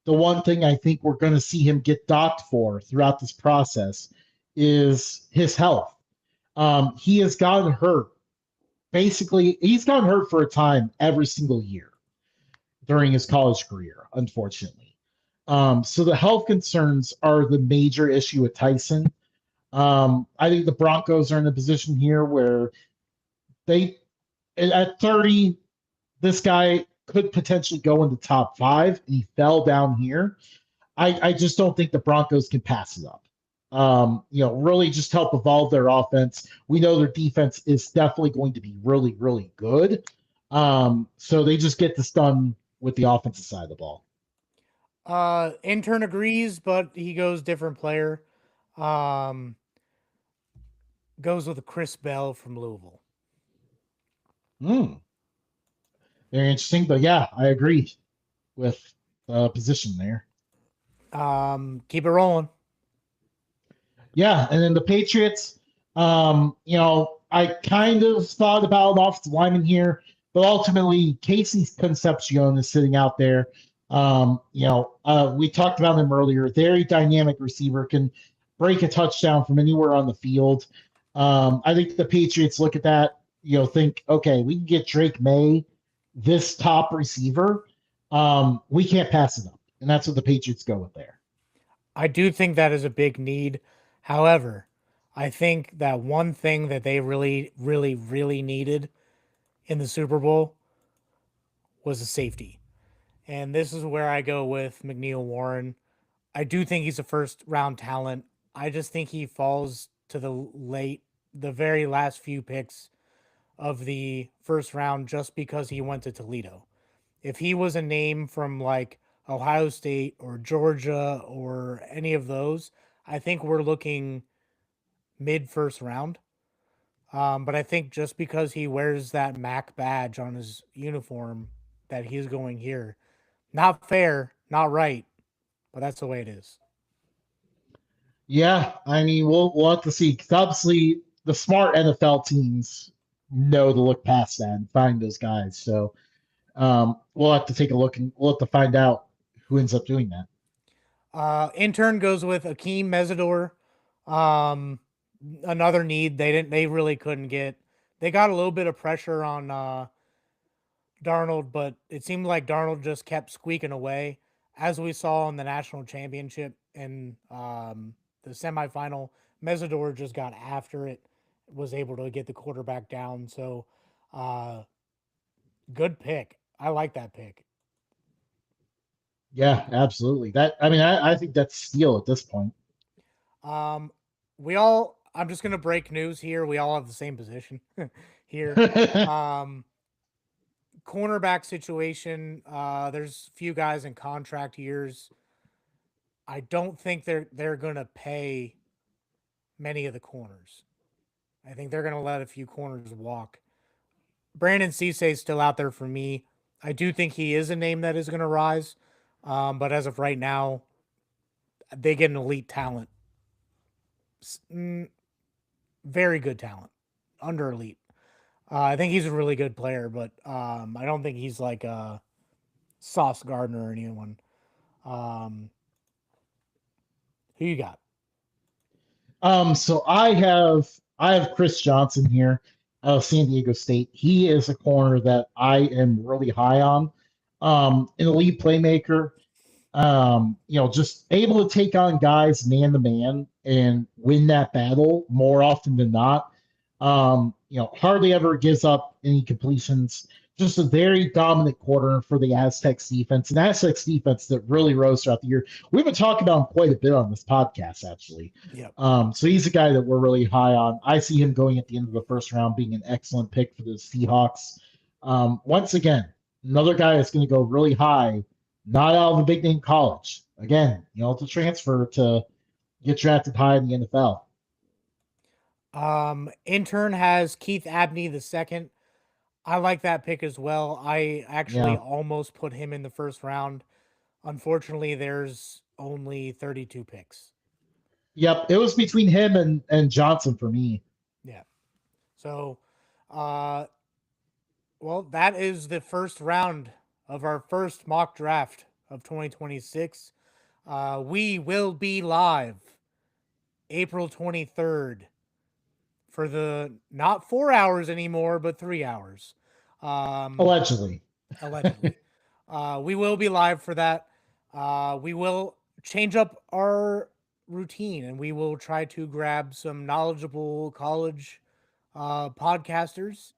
the one thing I think we're going to see him get docked for throughout this process is his health. He has gotten hurt. Basically, he's gotten hurt for a time every single year during his college career, unfortunately. So the health concerns are the major issue with Tyson. I think the Broncos are in a position here where they, at 30, this guy could potentially go in the top five, and he fell down here. I just don't think the Broncos can pass it up. Really just help evolve their offense. We know their defense is definitely going to be really, really good. So they just get this done with the offensive side of the ball. Intern agrees, but he goes different player. Um, goes with Chris Bell from Louisville. Hmm. Very interesting. But yeah, I agree with the position there. Keep it rolling. Yeah, and then the Patriots, I kind of thought about an offensive lineman here, but ultimately Casey Concepcion is sitting out there. We talked about him earlier. Very dynamic receiver, can break a touchdown from anywhere on the field. I think the Patriots look at that, think, okay, we can get Drake May, this top receiver. We can't pass it up, and that's what the Patriots go with there. I do think that is a big need. However, I think that one thing that they really, really, really needed in the Super Bowl was a safety. And this is where I go with McNeil Warren. I do think he's a first round talent. I just think he falls to the very last few picks of the first round just because he went to Toledo. If he was a name from like Ohio State or Georgia or any of those, I think we're looking mid first round. But I think just because he wears that Mac badge on his uniform, that he's going here. Not fair, not right, but that's the way it is. Yeah, I mean, we'll have to see. 'Cause obviously, the smart NFL teams know to look past that and find those guys. So we'll have to take a look and we'll have to find out who ends up doing that. Intern goes with Akeem Mesidor. Um, Another need they really couldn't get. They got a little bit of pressure on Darnold, but it seemed like Darnold just kept squeaking away, as we saw in the national championship and the semifinal. Mesidor just got after it, was able to get the quarterback down. So, uh, good pick. I like that pick. Yeah, absolutely. I think that's steal at this point. Um, we all. I'm just gonna break news here. We all have the same position here. Um, Cornerback situation. There's few guys in contract years. I don't think they're gonna pay many of the corners. I think they're gonna let a few corners walk. Brandon Cisse is still out there for me. I do think he is a name that is gonna rise, but as of right now, they get an elite talent, very good talent, under elite. I think he's a really good player, but I don't think he's like a Sauce Gardner or anyone. Um, who you got? So I have Chris Johnson here of San Diego State. He is a corner that I am really high on. An elite playmaker, just able to take on guys man to man and win that battle more often than not. Hardly ever gives up any completions. Just a very dominant quarter for the Aztecs defense, an Aztecs defense that really rose throughout the year. We've been talking about him quite a bit on this podcast, actually. Yep. So he's a guy that we're really high on. I see him going at the end of the first round, being an excellent pick for the Seahawks. Once again, another guy that's going to go really high, not out of a big name college. Again, to transfer to get drafted high in the NFL. Intern has Keith Abney the second. I like that pick as well. I actually Yeah. almost put him in the first round. Unfortunately, there's only 32 picks. Yep. It was between him and Johnson for me. Yeah. So, uh, well, that is the first round of our first mock draft of 2026. We will be live April 23rd for the not 4 hours anymore, but 3 hours. Um, Allegedly. Allegedly. We will be live for that. We will change up our routine and we will try to grab some knowledgeable college podcasters,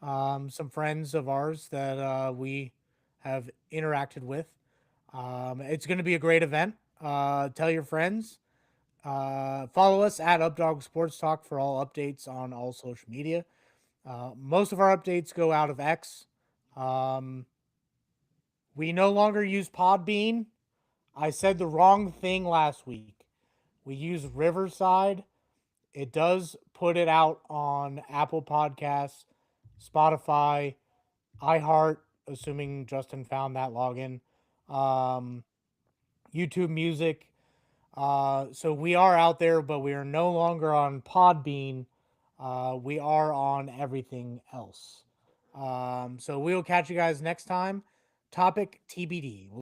some friends of ours that we have interacted with. It's going to be a great event. Tell your friends. Follow us at Updog Sports Talk for all updates on all social media. Most of our updates go out of X. Um, we no longer use Podbean. I said the wrong thing last week. We use Riverside. It does put it out on Apple Podcasts, Spotify, iHeart, assuming Justin found that login. Um, YouTube Music. So we are out there, but we are no longer on Podbean. We are on everything else. So we'll catch you guys next time. Topic TBD.